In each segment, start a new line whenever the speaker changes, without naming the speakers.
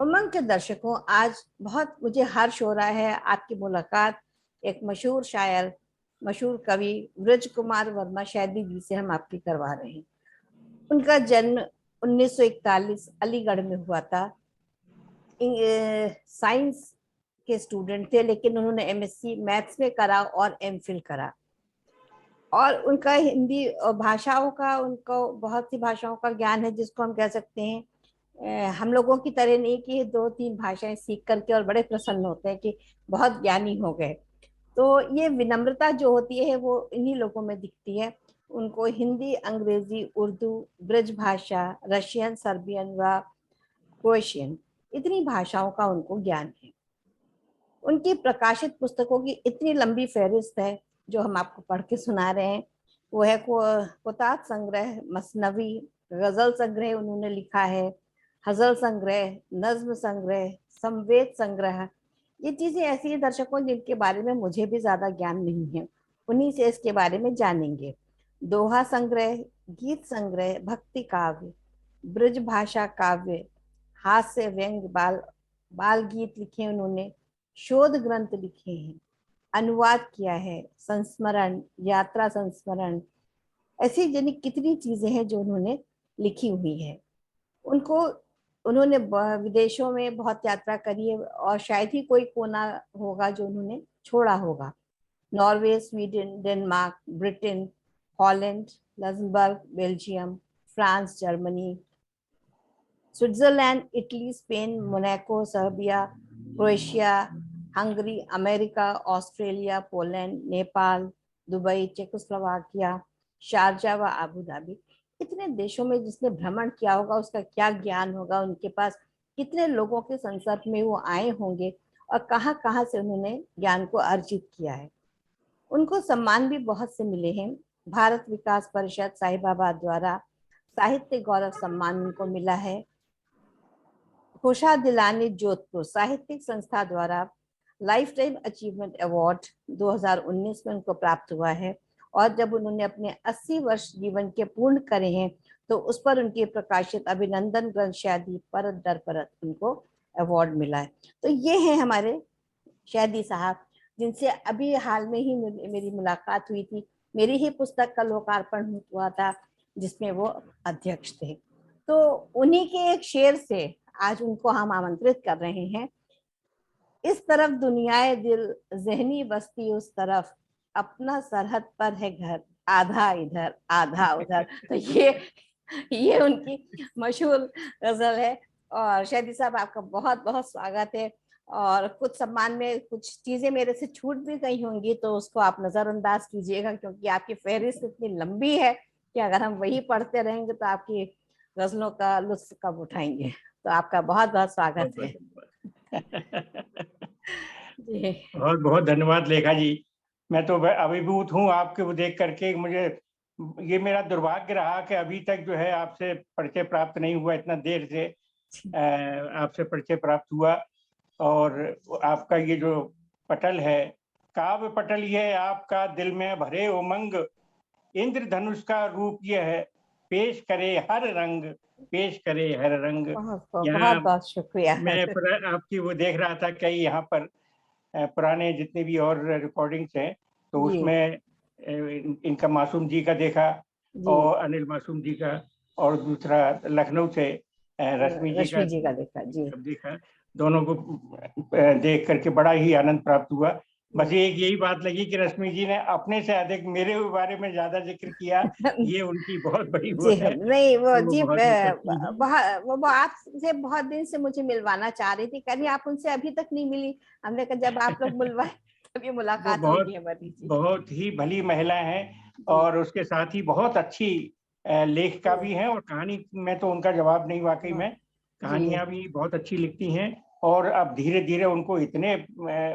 उमंग के दर्शकों, आज बहुत मुझे हर्ष हो रहा है आपकी मुलाकात एक मशहूर शायर, मशहूर कवि ब्रज कुमार वर्मा शैदी जी से हम आपकी करवा रहे हैं। उनका जन्म 1941 अलीगढ़ में हुआ था। साइंस के स्टूडेंट थे, लेकिन उन्होंने एमएससी मैथ्स में करा और एमफिल करा। और उनका हिंदी भाषाओं का, उनको बहुत सी भाषाओं का ज्ञान है, जिसको हम कह सकते हैं हम लोगों की तरह नहीं कि दो तीन भाषाएं सीख करके और बड़े प्रसन्न होते हैं कि बहुत ज्ञानी हो गए। तो ये विनम्रता जो होती है वो इन्हीं लोगों में दिखती है। उनको हिंदी, अंग्रेजी, उर्दू, ब्रज भाषा, रशियन, सर्बियन व क्रोएशियन, इतनी भाषाओं का उनको ज्ञान है। उनकी प्रकाशित पुस्तकों की इतनी लंबी फहरिस्त है जो हम आपको पढ़ के सुना रहे हैं। वो है कुतात संग्रह, मसनवी, गजल संग्रह उन्होंने लिखा है, हजल संग्रह, नज्म संग्रह, संवेद संग्रह। ये चीजें ऐसी है दर्शकों जिनके बारे में मुझे भी ज्यादा ज्ञान नहीं है, उन्हीं से इसके बारे में जानेंगे। दोहा संग्रह, गीत संग्रह, भक्ति काव्य, ब्रज भाषा काव्य, हास्य, व्यंग, बाल बाल गीत लिखे उन्होंने, शोध ग्रंथ लिखे हैं, अनुवाद किया है, संस्मरण, यात्रा संस्मरण, ऐसी जानी कितनी चीजें हैं जो उन्होंने लिखी हुई है। उनको उन्होंने विदेशों में बहुत यात्रा करी है और शायद ही कोई कोना होगा जो उन्होंने छोड़ा होगा। Norway, Sweden, Denmark, Britain, Holland, Luxembourg, Belgium, France, Germany, Switzerland, Italy, Spain, Monaco, Serbia, Croatia, Hungary, America, Australia, Poland, Nepal, Dubai, Czechoslovakia, Sharjah व आबू धाबी। इतने देशों में जिसने भ्रमण किया होगा उसका क्या ज्ञान होगा, उनके पास कितने लोगों के संसर्ग में वो आए होंगे और कहाँ कहाँ से उन्होंने ज्ञान को अर्जित किया है। उनको सम्मान भी बहुत से मिले हैं। भारत विकास परिषद साहिबाबाद द्वारा साहित्य गौरव सम्मान उनको मिला है। कोशा दिलानी जोधपुर साहित्यिक संस्था द्वारा लाइफ टाइम अचीवमेंट अवार्ड 2019 में उनको प्राप्त हुआ है। और जब उन्होंने अपने 80 वर्ष जीवन के पूर्ण करे हैं तो उस पर उनके प्रकाशित अभिनंदन ग्रंथ शादी परत दर परत उनको अवार्ड मिला है। तो ये हैं हमारे शैदी साहब, जिनसे अभी हाल में ही मेरी मुलाकात हुई थी। मेरी ही पुस्तक का लोकार्पण हुआ था जिसमें वो अध्यक्ष थे। तो उन्हीं के एक शेर से आज उनको हम आमंत्रित कर रहे हैं। इस तरफ दुनियाए दिल, जहनी बस्ती उस तरफ, अपना सरहद पर है घर, आधा इधर आधा उधर। तो ये उनकी मशहूर गजल है। और शैदी साहब, आपका बहुत बहुत स्वागत है। और कुछ सम्मान में कुछ चीजें मेरे से छूट भी गई होंगी तो उसको आप नजरअंदाज कीजिएगा, क्योंकि आपकी फहरिस्त इतनी लंबी है कि अगर हम वही पढ़ते रहेंगे तो आपकी गजलों का लुत्फ कब उठाएंगे। तो आपका बहुत बहुत स्वागत है। जी
बहुत बहुत धन्यवाद लेखा जी। मैं तो अभिभूत हूँ आपके वो देख करके। मुझे ये मेरा दुर्भाग्य रहा कि अभी तक जो है आपसे परिचय प्राप्त नहीं हुआ। इतना देर से आपसे परिचय प्राप्त हुआ। और आपका ये जो पटल है, काव्य पटल, ये आपका दिल में भरे उमंग, इंद्रधनुष का रूप ये है, पेश करे हर रंग, पेश करे हर रंग।
बहुत
यहाँ
बहुत बहुत शुक्रिया।
मैं आपकी वो देख रहा था कई यहाँ पर पुराने जितने भी और रिकॉर्डिंग्स हैं, तो
जी
उसमें इनका मासूम जी का देखा,
जी,
और अनिल मासूम जी का, और दूसरा लखनऊ से रश्मि जी का
रश्मि जी का देखा जी।
देखा। दोनों को देख करके बड़ा ही आनंद प्राप्त हुआ। बस एक यही बात लगी कि रश्मि जी ने अपने से अधिक मेरे बारे में ज्यादा जिक्र किया। ये उनकी बहुत बड़ी वो
जी
है,
नहीं, वो
तो वो
जी
बहुत वो करती हैं।
बहुत वो आपसे बहुत दिन से मुझे मिलवाना चाह रही थी, कहीं आप उनसे अभी तक नहीं मिली। हमने कहा जब आप लोग मिलवाए तभी
वो
मुलाकात होगी
बहुत
हमारी। जी
बहुत ही भली महिला हैं,
जी
और उसके साथ ही बहुत अच्छी लेखिका
जी
भी हैं। और कहानी में तो उनका जवाब नहीं, वाकई में
जी
कहानियां भी बहुत अच्छी लिखती हैं। और अब धीरे धीरे उनको इतने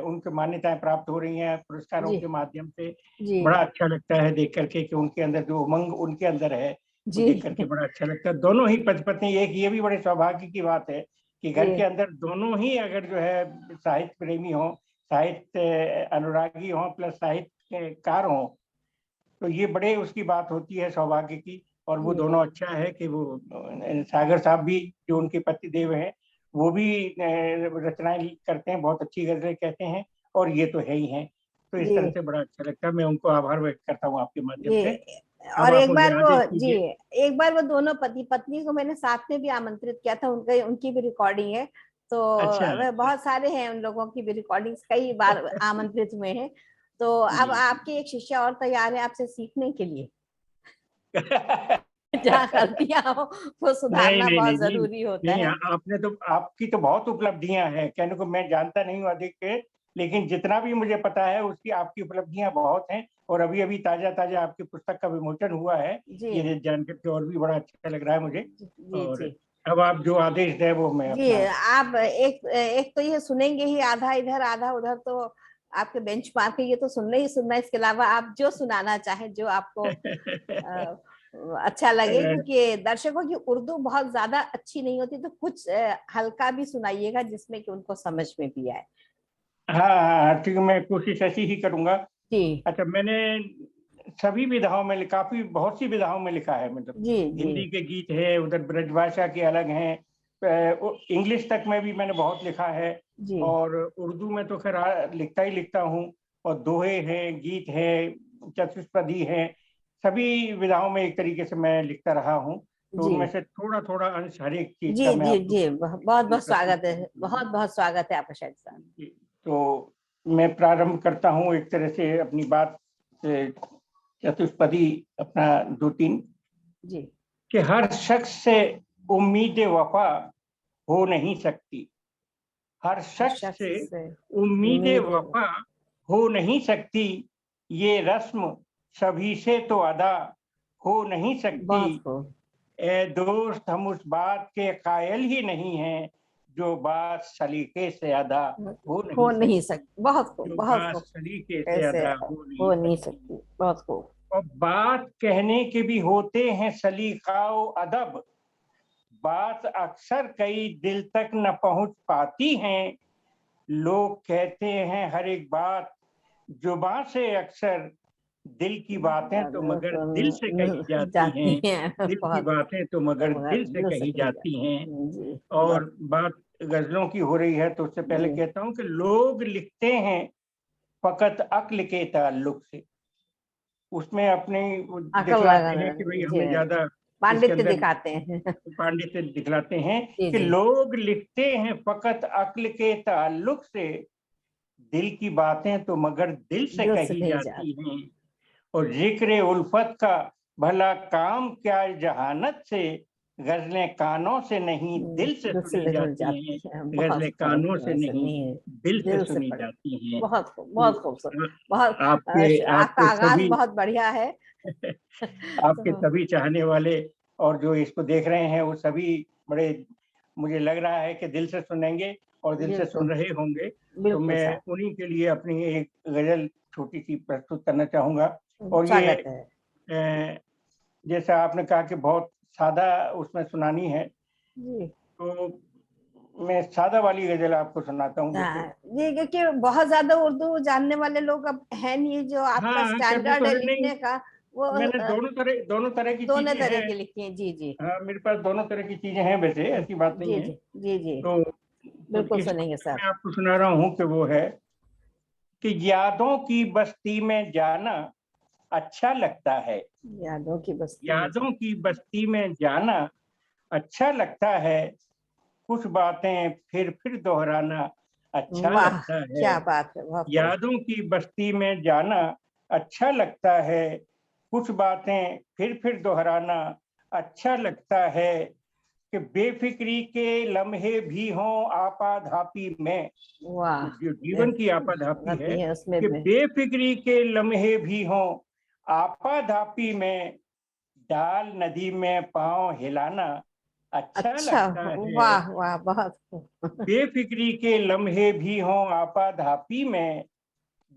उनके मान्यताएं प्राप्त हो रही हैं पुरस्कारों
जी
के माध्यम से।
जी
बड़ा अच्छा लगता है देख करके कि उनके अंदर जो उमंग उनके अंदर है, वो
जी
देख करके बड़ा अच्छा लगता है। दोनों ही पति पत्नी, एक ये भी बड़े सौभाग्य की बात है कि घर के
जी
अंदर दोनों ही अगर जो है साहित्य प्रेमी हो, साहित्य अनुरागी हों, प्लस साहित्यकार हों, तो ये बड़े उसकी बात होती है सौभाग्य की। और वो
जी
दोनों अच्छा है कि वो सागर साहब भी जो उनके पति देव हैं, वो भी रचनाएं करते हैं, बहुत अच्छी गजलें कहते हैं, और ये तो है ही हैं। तो इस तरह
जी
से बड़ा अच्छा लगता है। मैं उनको आभार व्यक्त करता हूँ आपके माध्यम
जी।
से। अब
और
आप
एक
मुझे
बार वो,
आदेश
जी,
कीजिए।
एक बार वो दोनों पति पत्नी को मैंने साथ में भी आमंत्रित किया था, उनका उनकी भी रिकॉर्डिंग है। तो
अच्छा,
वह
अच्छा।
बहुत सारे हैं, उन लोगों की भी रिकॉर्डिंग्स कई बार आमंत्रित हुए हैं। तो अब
जी।
आपके एक शिष्य और तैयार है आपसे सीखने के लिए। जहाँ गलतियां हो वो
नहीं,
सुधारना
नहीं, नहीं
बहुत
जी।
जरूरी होता
नहीं,
है।
आपने तो, आपकी तो बहुत उपलब्धियां हैं, कहने को मैं जानता नहीं हूँ अधिक के, लेकिन जितना भी मुझे पता है उसकी आपकी उपलब्धियां बहुत हैं। और अभी-अभी ताजा-ताजा आपकी पुस्तक का विमोचन हुआ है।
जी
ये जान कर के और भी बड़ा अच्छा लग रहा है मुझे।
जी जी
और
जी।
अब आप जो आदेश दें वो मैं
जी
अपना
आप एक एक तो ये सुनेंगे ही, आधा इधर आधा उधर, तो आपके बेंचमार्क है, ये तो सुनना ही सुनना। इसके अलावा आप जो सुनाना चाहें, जो आपको अ, अच्छा लगे, क्योंकि दर्शकों की उर्दू बहुत ज्यादा अच्छी नहीं होती, तो कुछ हल्का भी सुनाइएगा जिसमें कि उनको समझ में भी आए।
हाँ, हाँ, हाँ, ठीक है, मैं कोशिश ऐसी ही करूँगा।
जी
अच्छा, मैंने सभी विधाओं में काफ़ी बहुत सी विधाओं में लिखा है, मतलब
जी जी
हिंदी के गीत हैं, उधर ब्रजभाषा के अलग हैं, इंग्लिश तक में भी मैंने बहुत लिखा है,
जी
और उर्दू में तो खैर लिखता ही लिखता हूँ। और दोहे हैं, गीत हैं, चतुष्पदी हैं, सभी विधाओं में एक तरीके से मैं लिखता रहा हूँ। तो
जी
उनमें से थोड़ा-थोड़ा अंश हर एक चीज़
जी
का मैं
जी
आपको
जी। बहुत बहुत
प्रस्तुत
स्वागत है,
करूँ।
बहुत बहुत स्वागत है आपका शायद साहब।
जी, तो मैं प्रारंभ करता हूँ एक तरह से अपनी बात से, चतुष्पदी अपना 2-3,
जी
कि हर शख्स से उम्मीद वफा हो नहीं सकती, हर
हर
शख्स
शख्स
से
से
उम्मीद
उम्मीद है।
वफा हो नहीं सकती, ये रस्म सभी से तो अदा हो नहीं सकती।
बहुत खूब।
ए दोस्त, हम उस बात के कायल ही नहीं हैं, जो बात सलीके से अदा हो
हो
नहीं
नहीं
सकती,
सकती, बहुत खूब
जो
बहुत
बात
खूब।
सलीके से
कैसे
अदा हो नहीं
हो नहीं
सकती।
सकती, बहुत खूब।
और बात कहने के भी होते हैं सलीकाओ अदब, बात अक्सर कई दिल तक न पहुंच पाती हैं, लोग कहते हैं हर एक बात जुबां से, अक्सर दिल की बातें तो मगर दिल से कही जाती
जाती
हैं,
हैं
दिल की
बहुत।
बातें तो मगर
मगर
दिल से
दिल से
कही
कही
जाती हैं।
जाती हैं। जी
और
बहुत।
बात गजलों की हो रही है, तो उससे पहले
जी
कहता हूं कि लोग लिखते हैं फकत अक्ल के ताल्लुक से, उसमें अपने वो
अकल लगा।
दिखलाते हैं कि भाई
जी
हमें ज्यादा इसके
पांडित्य
अंदर
दिखाते हैं।
पांडित्य दिखलाते हैं,
जी
कि
जी।
लोग लिखते हैं फकत अक्ल के ताल्लुक से, दिल की बातें तो मगर दिल से
दिल से
कही
कही
जाती
जाती।
हैं। और जिक्र उल्फत का भला काम क्या जहानत से, गजलें कानों से नहीं दिल से
दिल से
सुनी
निकल
जाती हैं,
जाती है, बहुत
गजलें
खूब।
कानों से
ऐसे
नहीं
नहीं है,
दिल से
दिल से
सुनी
पढ़।
जाती हैं।
बहुत खूब,
तो
बहुत खूबसूरत। बहुत
आपके
आपका
आपके
आगाज
सभी
बहुत बढ़िया है।
आपके
तो
सभी चाहने वाले और जो इसको देख रहे हैं वो सभी बड़े, मुझे लग रहा है कि दिल से सुनेंगे और दिल से सुन
बिल्कुल
रहे होंगे। तो
बिल्कुल
मैं
साहब,
उन्हीं के लिए अपनी एक गजल छोटी सी प्रस्तुत करना चाहूंगा। और ये
स्वागत है।
जैसा आपने कहा कि बहुत सादा उसमें सुनानी है,
जी
तो मैं सादा वाली गजल आपको सुनाता हूँ जैसे।
हाँ जी, क्योंकि बहुत ज्यादा उर्दू जानने वाले लोग अब है नहीं, जो आपका
हाँ, खैर वो
स्टैंडर्ड
तो
है
है नहीं,
लिखने का वो
मैंने दोनों तरह की
दोनों
चीजें
तरह
हैं।
की लिखी हैं। जी जी
हाँ, मेरे पास दोनों तरह की चीजें हैं, वैसे ऐसी बात नहीं
जी
है।
जी जी जी।
तो
बिल्कुल
इस
सुनेंगे
गजल
सर।
में आपको सुना रहा हूँ कि वो है कि यादों की बस्ती में जाना अच्छा लगता है,
यादों की बस्ती में
यादों
जाना।
की बस्ती में जाना अच्छा लगता है, कुछ बातें फिर दोहराना अच्छा
वाह,
लगता है।
क्या बात है, बहुत खूब।
यादों की बस्ती में जाना अच्छा लगता है, कुछ बातें फिर दोहराना अच्छा लगता है, कि बेफिक्री के लम्हे भी हों आपाधापी में,
वाह,
जो जीवन की आपाधापी है,
आती है उसमें
कि
में।
बेफिक्री के लम्हे भी हों आपाधापी में, डाल नदी में पांव हिलाना अच्छा
अच्छा,
लगता है।
वाह वाह, बहुत खूब।
बेफिक्री के लम्हे भी हों आपाधापी में,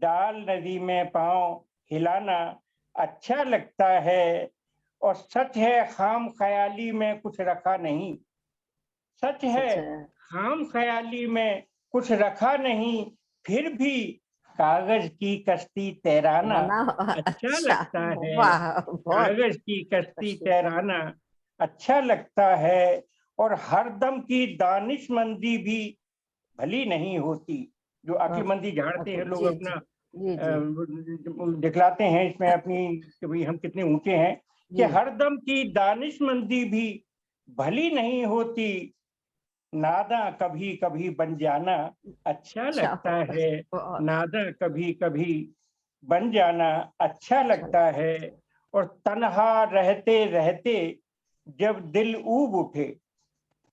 डाल नदी में पांव हिलाना अच्छा लगता है। और सच है खाम ख्याली में कुछ रखा नहीं, सच है
सच है।
खाम ख्याली में कुछ रखा नहीं, फिर भी कागज की कश्ती तैराना
राना।
अच्छा
अच्छा,
लगता है,
वाह, बहुत
कागज की कश्ती
कष्ट।
तैराना अच्छा लगता है। और हरदम की दानिशमंदी भी भली नहीं होती। जो अक्लमंदी झाड़ते हैं लोग
जी
अपना
जी
दिखलाते हैं इसमें अपनी कि भाई हम कितने ऊंचे हैं, कि
जी।
हरदम की दानिशमंदी भी भली नहीं होती, नादा कभी कभी बन जाना अच्छा
अच्छा
लगता
होता
है।
बहुत
नादा कभी कभी बन जाना अच्छा
अच्छा
लगता है। और तन्हा रहते रहते जब दिल ऊब उठे,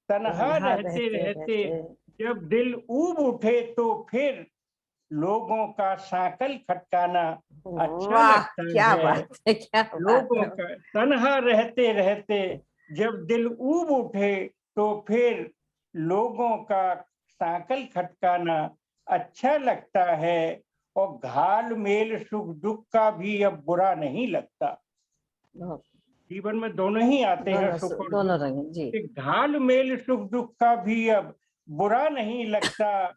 तन्हा
तन्हा
रहते
रहते
रहते
रहते।
जब दिल ऊब उठे तो फिर लोगों का साकल खटकाना अच्छा
वाह
लगता
क्या
है।
बात है, क्या बात
लोगों
है।
का तन्हा रहते रहते जब दिल ऊब उठे तो फिर लोगों का साकल खटकाना अच्छा लगता है। और घाल मेल सुख दुख का भी अब बुरा नहीं लगता।
बहुत-
जीवन में दोनों ही आते हैं, सुख और
दोनों
दुख।
रंग जी।
कि घाल मेल सुख दुख का भी अब बुरा नहीं लगता,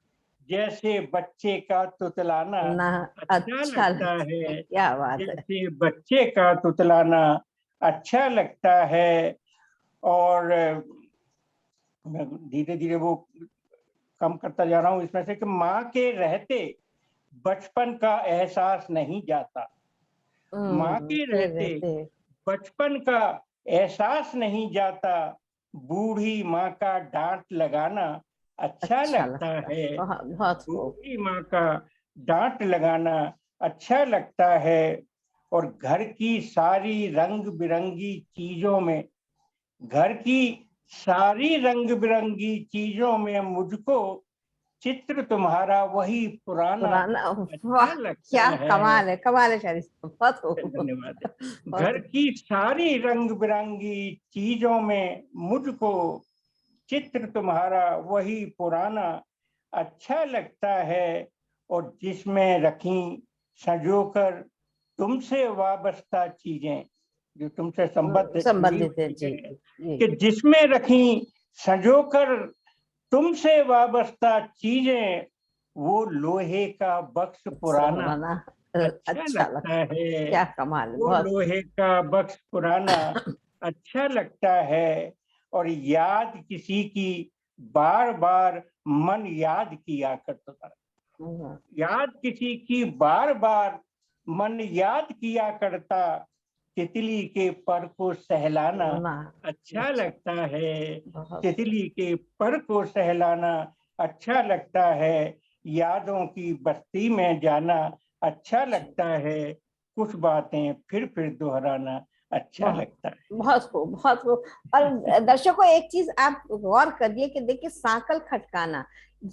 जैसे बच्चे का तुतलाना
ना
अच्छा
अच्छा
लगता
लगता है,
है।
क्या बात है।
जैसे बच्चे का तुतलाना अच्छा लगता है। और मैं धीरे धीरे वो कम करता जा रहा हूँ इसमें से, कि माँ के रहते बचपन का एहसास नहीं जाता। माँ के
के
रहते
रहते
बचपन का एहसास नहीं जाता, बूढ़ी माँ का डांट लगाना अच्छा
अच्छा
लगता
लगता है,
है।
बहुत बहुत खूब।
बूढ़ी माँ का डांट लगाना अच्छा लगता है। और घर की सारी रंग बिरंगी चीजों में, घर की सारी रंग बिरंगी चीजों में मुझको चित्र तुम्हारा वही पुराना
पुराना, वाह
अच्छा लगता
क्या
है।
कमाल है शायरी, बहुत खूब।
धन्यवाद।
बहुत
घर की सारी रंग बिरंगी चीजों में मुझको चित्र तुम्हारा वही पुराना अच्छा लगता है। और जिसमें रखी संजोकर तुमसे वाबस्ता चीजें, जो तुमसे संबद्ध जुड़ी
संबंधित
हुई
है
चीजें
जी
हैं,
जी।
कि जिसमें रखी संजोकर तुमसे वाबस्ता चीजें, वो लोहे का बक्स पुराना
पुराना
अच्छा
अच्छा
लगता
लगता है,
है।
क्या कमाल है,
वो
बहुत।
लोहे का बक्स पुराना अच्छा लगता है। और याद किसी की बार बार मन याद किया करता था। याद किसी की बार बार मन याद किया करता, तितली के पर को सहलाना
ना
अच्छा
अच्छा,
लगता है।
बहुत
तितली के पर को सहलाना अच्छा लगता है। यादों की बस्ती में जाना अच्छा
अच्छा।
लगता है। कुछ बातें फिर दोहराना अच्छा
बहुत
लगता है।
बहुत खूब, बहुत खूब। और दर्शकों एक चीज आप गौर करिए कि देखिए, सांकल खटकाना,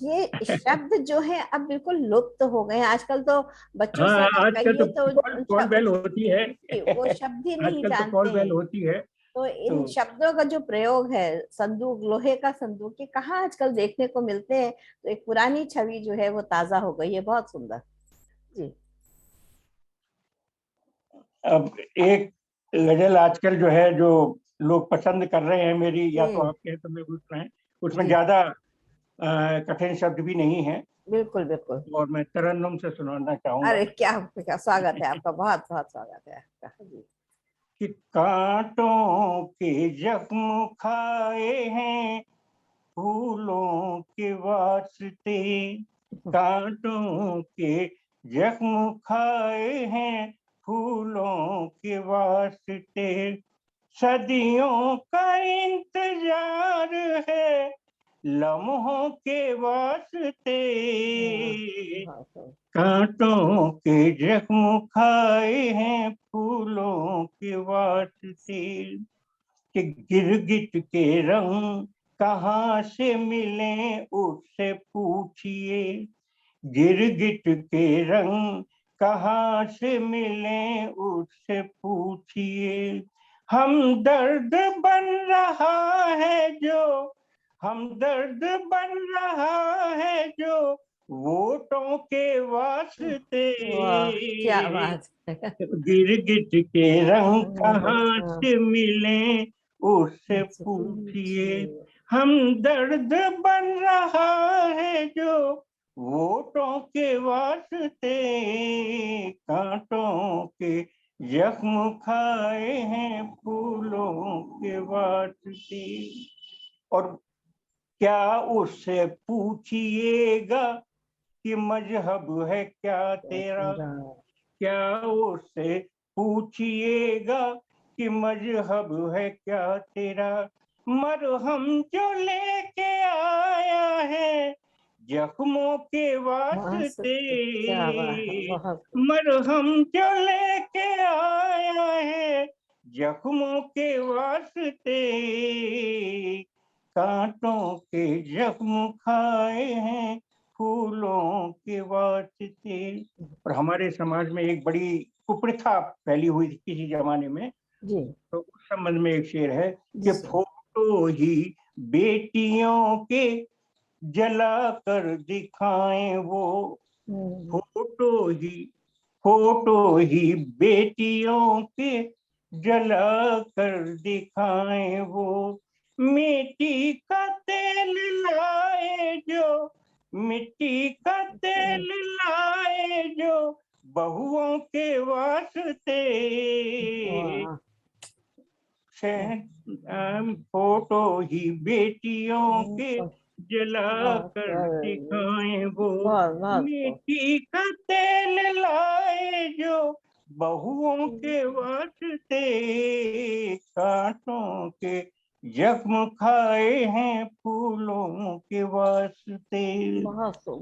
ये शब्द जो है अब बिल्कुल लुप्त हो गए हैं। आजकल तो बच्चों से
हाँ,
अगर
आजकल तो
कहिए तो
कॉल बेल होती है।
वो शब्द ही नहीं
आजकल तो
जानते
कॉल बेल
हैं।
होती है।
तो
तो
इन शब्दों का जो प्रयोग है, संदूक, लोहे का संदूक, ये कहाँ आजकल देखने को मिलते हैं। तो एक पुरानी छवि जो है वो ताजा हो गई है, बहुत सुंदर जी।
अब एक गजल आजकल जो है, जो लोग पसंद कर रहे हैं मेरी, या तो
जी
आपके हैं तो मैं पूछ रहे हैं, उसमें
जी
ज्यादा कठिन शब्द भी नहीं है।
बिल्कुल बिल्कुल।
और मैं तरन्नुम से सुनाना चाहूंगा
अरे क्या क्या स्वागत है आपका, बहुत बहुत स्वागत है आपका जी।
कि कांटों के जख्म खाए हैं फूलों के वास्ते, कांटों के जख्म खाए हैं फूलों के वास्ते, सदियों का इंतजार है लम्हों के वास्ते,
हाँ, बहुत
कांटों के जख्म खाए हैं फूलों के वास्ते, कि गिरगिट के रंग कहाँ से मिले उससे पूछिए, गिरगिट के रंग कहाँ से मिले उससे पूछिए, हम दर्द बन रहा है जो, हम दर्द बन रहा है जो वोटों के वास्ते,
वाह क्या बात है।
गिरगिट के रंग कहाँ से मिले उससे पूछिए, हम दर्द बन रहा है जो वोटों के वास्ते, कांटों के जख्म खाए हैं फूलों के वास्ते। और क्या उससे पूछिएगा कि मजहब है क्या तेरा, क्या उससे पूछिएगा कि मजहब है क्या तेरा, मरहम जो लेके आया है जख्मों के वास्ते,
क्या बात है, बहुत
मरहम जो लेके आया है जख्मों के वास्ते, कांटों के जख्म खाए हैं फूलों के वास्ते। और हमारे समाज में एक बड़ी कुप्रथा फैली हुई थी किसी जमाने में,
जी
तो उस संबंध में एक शेर है
जी
कि
सर।
फोटो ही बेटियों के जला कर दिखाएं वो,
हम्म,
फोटो ही फोटो ही बेटियों के जला कर दिखाएं वो, मिट्टी का तेल लाए जो, मिट्टी का तेल लाए जो बहुओं के वास्ते,
वाह,
फोटो ही बेटियों के
बहुत
जला कर दिखाएं वो,
बहुत
मिट्टी का तेल लाए जो बहुओं के वास्ते, कांटों के जख्म खाए हैं फूलों के वास्ते।
बहुत
और,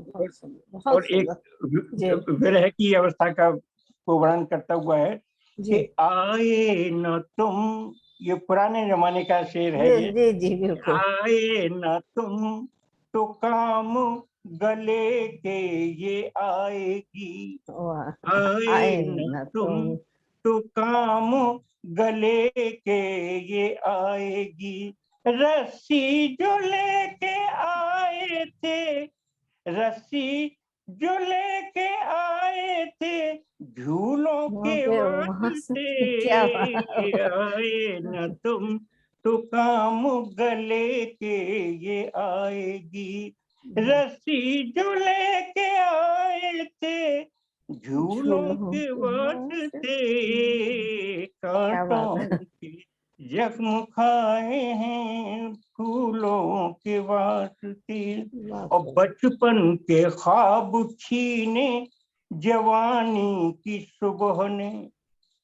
बहुत
और एक
सुंदर। जी
विरह की अवस्था का को वर्णन करता हुआ है
जी
कि आए न तुम, ये पुराने जमाने का शेर है
जी
ये,
जी जी बिल्कुल।
आए न तुम तो काम गले के ये आएगी,
वाह, आए
आए न
न
तुम
तुम।
तो काम गले के ये आएगी, रस्सी जो लेके आए थे, रस्सी जो लेके आए थे झूलों
वहाँ
के
पे वहां से
वास्ते,
क्या बात।
आए न तुम तो काम गले के ये आएगी, रस्सी जो लेके आए थे झूलों
झूलों
के
के वास्ते।
वास्ते,
क्या बात
कांटों
है।
के जख्म खाए हैं फूलों के वास्ते,
बात
और बचपन के ख्वाब छीने जवानी की सुबह ने,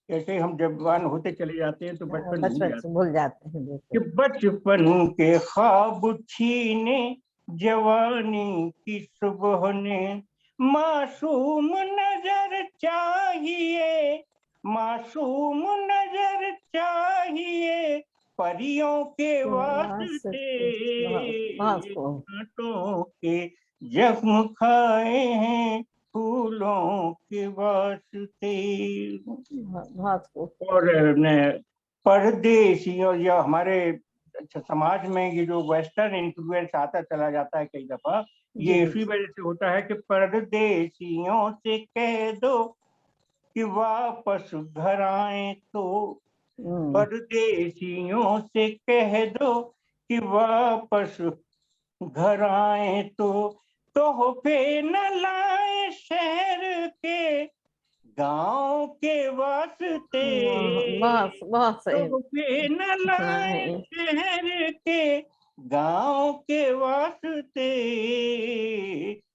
जैसे हम जवान होते चले जाते हैं तो बचपन भूल
बचपन
जाते
से भूल जाते हैं
कि
बिल्कुल।
बचपन के ख्वाब छीने जवानी की सुबह ने, मासूम नजर चाहिए, मासूम नजर चाहिए परियों के
वास्ते
वास्ते,
बहुत खूब।
कांटों के जख्म खाए हैं फूलों के वास्ते।
बहुत खूब।
और परदेशियों या हमारे समाज में ये जो वेस्टर्न इन्फ्लुएंस आता चला जाता है कई दफा,
जी
ये इसी वजह से होता है कि परदेशियों से कह दो कि वापस घर आए तो,
हम्म,
परदेशियों से कह दो कि वापस घर आए तो पे न लाए शहर के गांव के वास्ते,
बहुत सही।
तो पे न लाए
हाँ,
शहर के गांव के वास्ते,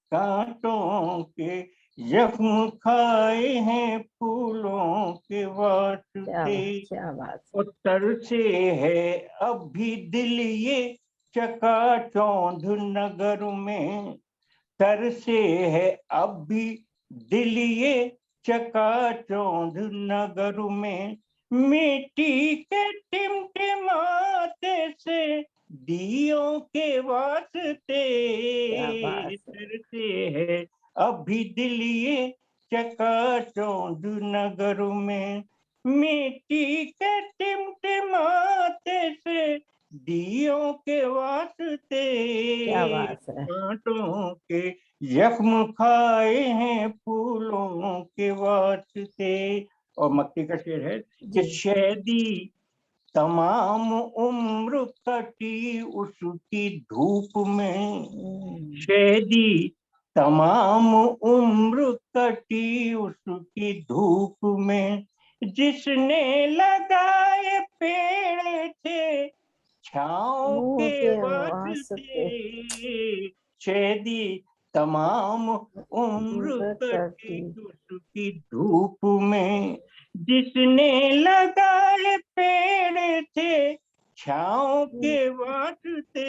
कांटों के जख्म खाए हैं फूलों के वास्ते,
क्या बात है।
उत्तर से है अब भी दिल ये चकाचौंध नगर में, तर से है अब भी दिल ये चकाचौंध नगर में, मिट्टी के टिमटिमाते से दियों के वास्ते,
क्या बात है।
तर से है अब भी दिल ये चकाचौंध नगर में, मिट्टी के टिमटिमाते से दियों के वास्ते,
क्या बात है।
कांटों के जख्म खाए हैं फूलों के वास्ते। और मक्के का शेर है कि
जी
शहदी तमाम उम्र कटी उसकी धूप में,
हम्म,
शहदी तमाम उम्र कटी उसकी धूप में, जिसने लगाए पेड़ थे छाँव
मुँह
के
के
वास्ते
वास्ते
शहदी तमाम उम्र
उम्र
कटी
कटी।
उसकी धूप में, जिसने लगाए पेड़ थे छाँव के वास्ते,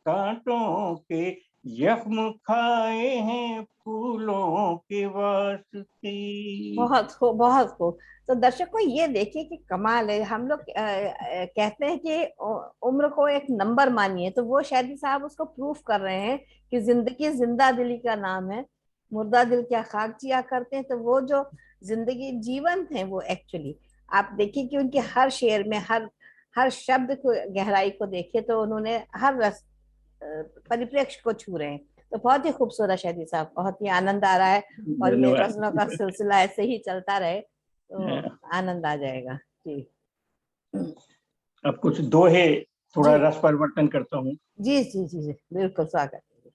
कांटों के जख्म खाए हैं फूलों के वास्ते।
बहुत खूब, बहुत खूब। तो दर्शकों ये देखिए कि कमाल है। हम लोग कहते हैं कि उम्र को एक नंबर मानिए, तो वो शायद साहब उसको प्रूफ कर रहे हैं कि जिंदगी जिंदा दिली का नाम है, मुर्दा दिल क्या खाक जिया करते हैं। तो वो जो जिंदगी जीवंत है वो एक्चुअली, आप देखिए कि उनके हर शेर में हर हर शब्द को गहराई को देखिए तो उन्होंने हर रस परिप्रेक्ष्य को छू रहे हैं। तो बहुत ही खूबसूरत शायद साहब, बहुत ही आनंद आ रहा है। और ये गजलों का
धन्यवाद।
सिलसिला ऐसे ही चलता रहे तो आनंद आ जाएगा जी।
अब कुछ दोहे, थोड़ा
जी
रस परिवर्तन करता हूँ।
जी जी जी जी, बिल्कुल स्वागत है।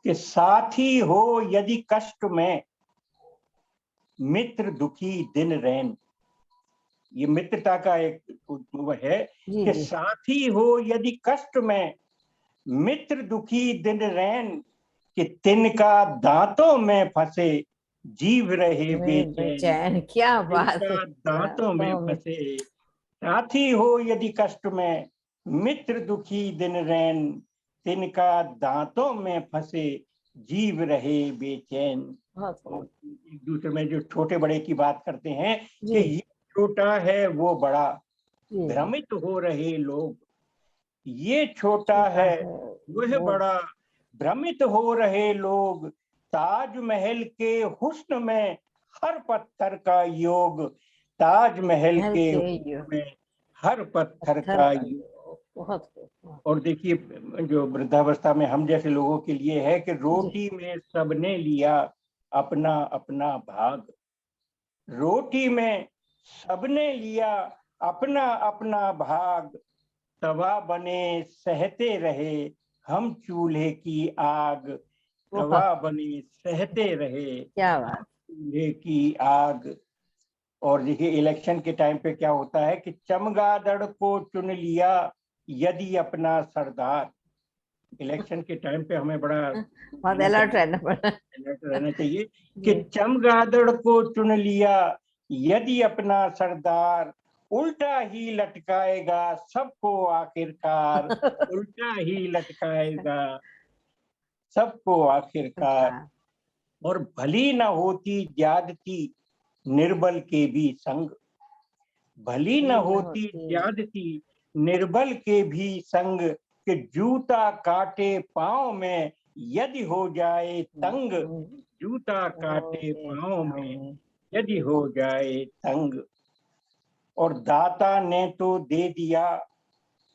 कि साथी हो यदि कष्ट में, मित्र दुखी दिन रैन। ये मित्रता का एक वो है
जी
कि
जी।
साथी हो यदि कष्ट में, मित्र दुखी दिन रैन, कि तिनका दांतों में फंसे जीव रहे
मैं
बेचैन।
बेचैन, क्या बात है,
तिनका दांतों में
दांतों में।
फंसे, साथी हो यदि कष्ट में, मित्र दुखी दिन रैन, तिनका दांतों में फंसे जीव रहे बेचैन।
बहुत
और
खूब।
एक दूसरे में जो छोटे बड़े की बात करते हैं कि
जी
ये छोटा है वो बड़ा,
जी जी।
भ्रमित हो रहे लोग। ये छोटा
छोटा
है
है
वह
वो,
बड़ा, भ्रमित हो रहे लोग। ताजमहल के हुस्न में हर पत्थर का योग, ताजमहल
महल
के
के ये
हुस्न में हर पत्थर
पत्थर
का
का
योग।
ये, बहुत खूब।
और देखिए, जो वृद्धावस्था में हम जैसे लोगों के लिए है कि
जी
रोटी में सबने लिया अपना अपना भाग। रोटी में सबने लिया अपना अपना भाग, तवा बने सहते रहे हम चूल्हे की आग।
बहुत,
तवा बने सहते रहे
क्या
हम
बात।
चूल्हे की आग। और देखिए इलेक्शन के टाइम पे क्या होता है कि चमगादड़ को चुन लिया यदि अपना सरदार। इलेक्शन के टाइम पे हमें बड़ा
बहुत
रहना
अलर्ट
चाहिए,
रहना पड़ा।
अलर्ट रहना चाहिए कि
जी।
चमगादड़ को चुन लिया यदि अपना सरदार, उल्टा ही लटकाएगा सबको आखिरकार। उल्टा ही लटकाएगा सबको आखिरकार। और भली न होती ज्यादती निर्बल के भी संग, भली न
भली न
होती
होती।
ज्यादती निर्बल के भी संग, कि जूता काटे पांव में यदि हो जाए तंग। जूता काटे पांव में यदि हो जाए तंग। और दाता ने तो दे दिया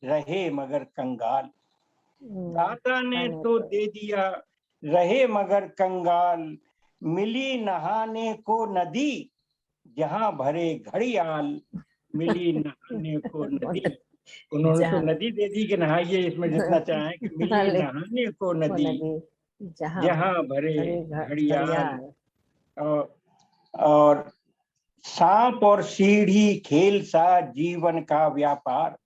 रहे मगर कंगाल, दाता ने तो दे दिया रहे मगर कंगाल। मिली नहाने को नदी जहां भरे घड़ियाल, मिली नहाने को नदी। उन्होंने तो
जान
नदी दे दी कि नहाइए इसमें जितना चाहें, कि मिली नहाने को
वो
नदी
नदी जहाँ
जहां भरे
बड़े
घड़ियाल।
घड़ियाल।
और, और सांप और सीढ़ी खेल सा जीवन का व्यापार,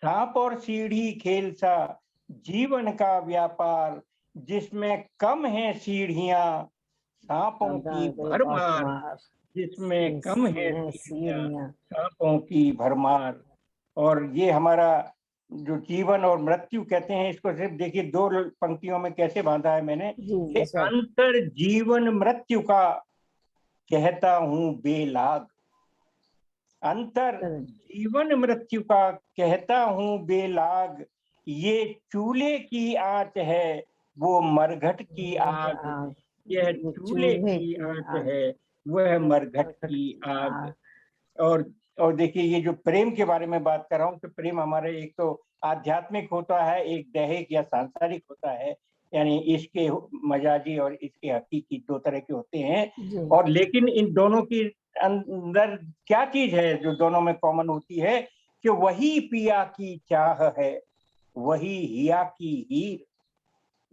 सांप और सीढ़ी खेल सा जीवन का व्यापार, जिसमें कम है सीढ़ियां सांपों की भरमार, जिसमें कम है
इसमें
सीढ़ियां
सीढ़ियाँ।
सांपों की भरमार। और ये हमारा जो जीवन और मृत्यु कहते हैं, इसको सिर्फ देखिए दो पंक्तियों में कैसे बांधा है मैंने,
जी
कि
जी सर।
अंतर जीवन मृत्यु का कहता हूं बेलाग। अंतर जीवन मृत्यु का कहता हूं बेलाग, ये चूल्हे की आंच है वो मरघट की आग।
आग,
यह
ये
चूल्हे
चूल्हे
की
की
आंच
आग,
है वह मरघट
मरकट
की
की
आग।
आग।
और और देखिए ये जो प्रेम के बारे में बात कर रहा हूँ, तो प्रेम हमारे एक तो आध्यात्मिक होता है, एक दैहिक या सांसारिक होता है। यानी इसके मजाजी और इसके हकीकी दो तरह के होते हैं।
जी
और लेकिन इन दोनों की अंदर क्या चीज है जो दोनों में कॉमन होती है, कि वही पिया की चाह है वही हिया की हीर।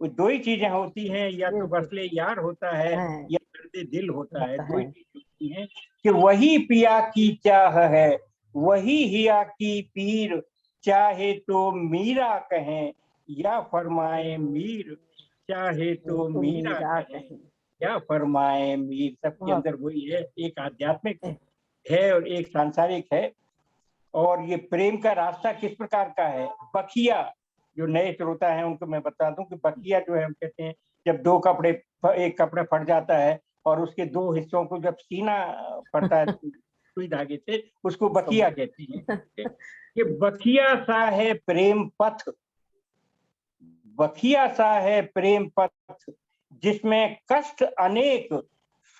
वो दो ही चीजें होती हैं, या तो
बिल्कुल
वसले यार होता है
है,
या दर्द दिल होता है।
होता
दो ही
है।
चीज होती हैं कि वही पिया की चाह है वही हिया की पीर, चाहे तो मीरा कहें या फरमाए मीर, चाहे तो
तो
मीरा
मीरा
कहें
कहीं।
या फरमाए मीर। सबके
बहुत
अंदर वही है, एक आध्यात्मिक है और एक सांसारिक है। और ये प्रेम का रास्ता किस प्रकार का है। बखिया, जो नए श्रोता है उनको मैं बता दूं कि बखिया जो है, हम कहते हैं जब दो कपड़े, एक कपड़ा फट जाता है और उसके दो हिस्सों को जब सीना पड़ता है सुई धागे से, उसको बखिया कहते हैं। ये बखिया सा है प्रेम पथ, बखिया सा है प्रेम पथ, जिसमें कष्ट अनेक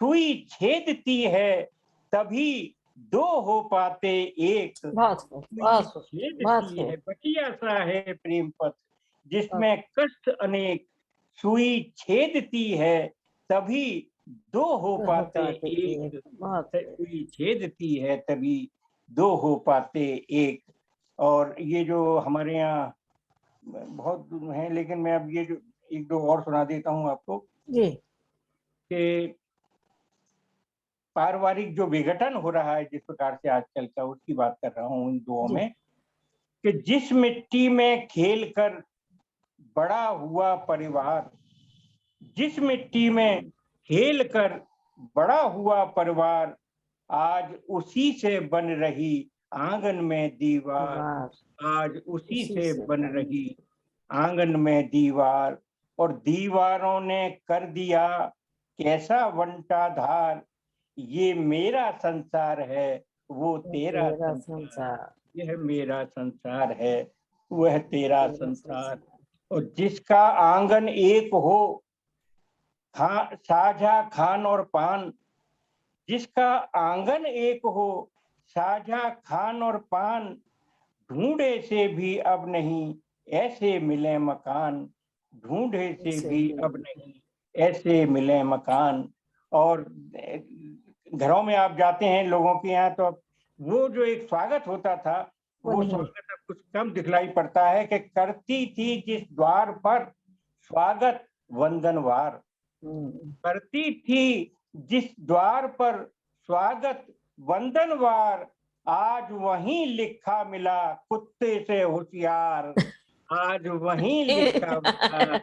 सुई छेदती है, तभी दो हो पाते एक।
बहुत खूब, बहुत खूब, बहुत
छेदती
खूब।
है, बखिया सा है प्रेम पथ, जिसमें कष्ट अनेक सुई छेदती है, तभी दो हो पाते एक।
बहुत खूब।
सुई छेदती है, तभी दो हो पाते एक। और ये जो हमारे यहाँ बहुत हैं, लेकिन मैं अब ये जो एक दो और सुना देता हूँ आपको
जी
कि पारिवारिक जो विघटन हो रहा है जिस प्रकार से आजकल का, उसकी बात कर रहा हूँ इन दुओं
जी।
में। कि जिस मिट्टी में खेल कर बड़ा हुआ परिवार, जिस मिट्टी में खेल कर बड़ा हुआ परिवार, आज उसी से बन रही आंगन में दीवार,
वाह।
आज उसी
उसी
से
से
बन
बन।
रही आंगन में दीवार। और दीवारों ने कर दिया कैसा बंटाधार, ये मेरा संसार है वो तेरा
तेरा
संसार,
संसार।
यह मेरा संसार है वह तेरा
तेरा
संसार।
संसार।
और जिसका आंगन एक हो, साझा खान और पान, जिसका आंगन एक हो, साझा खान और पान, ढूंढे से भी अब नहीं ऐसे मिले मकान, ढूंढे से
से
भी अब नहीं ऐसे मिले मकान। और घरों में आप जाते हैं लोगों के यहाँ, तो अब वो जो एक स्वागत होता था,
वो
वो
नहीं।
स्वागत अब कुछ कम दिखलाई पड़ता है। कि करती थी जिस द्वार पर स्वागत वंदनवार,
हम्म।
करती थी जिस द्वार पर स्वागत वंदनवार, आज वहीं लिखा मिला कुत्ते से होशियार, आज वहीं लिखा मिला।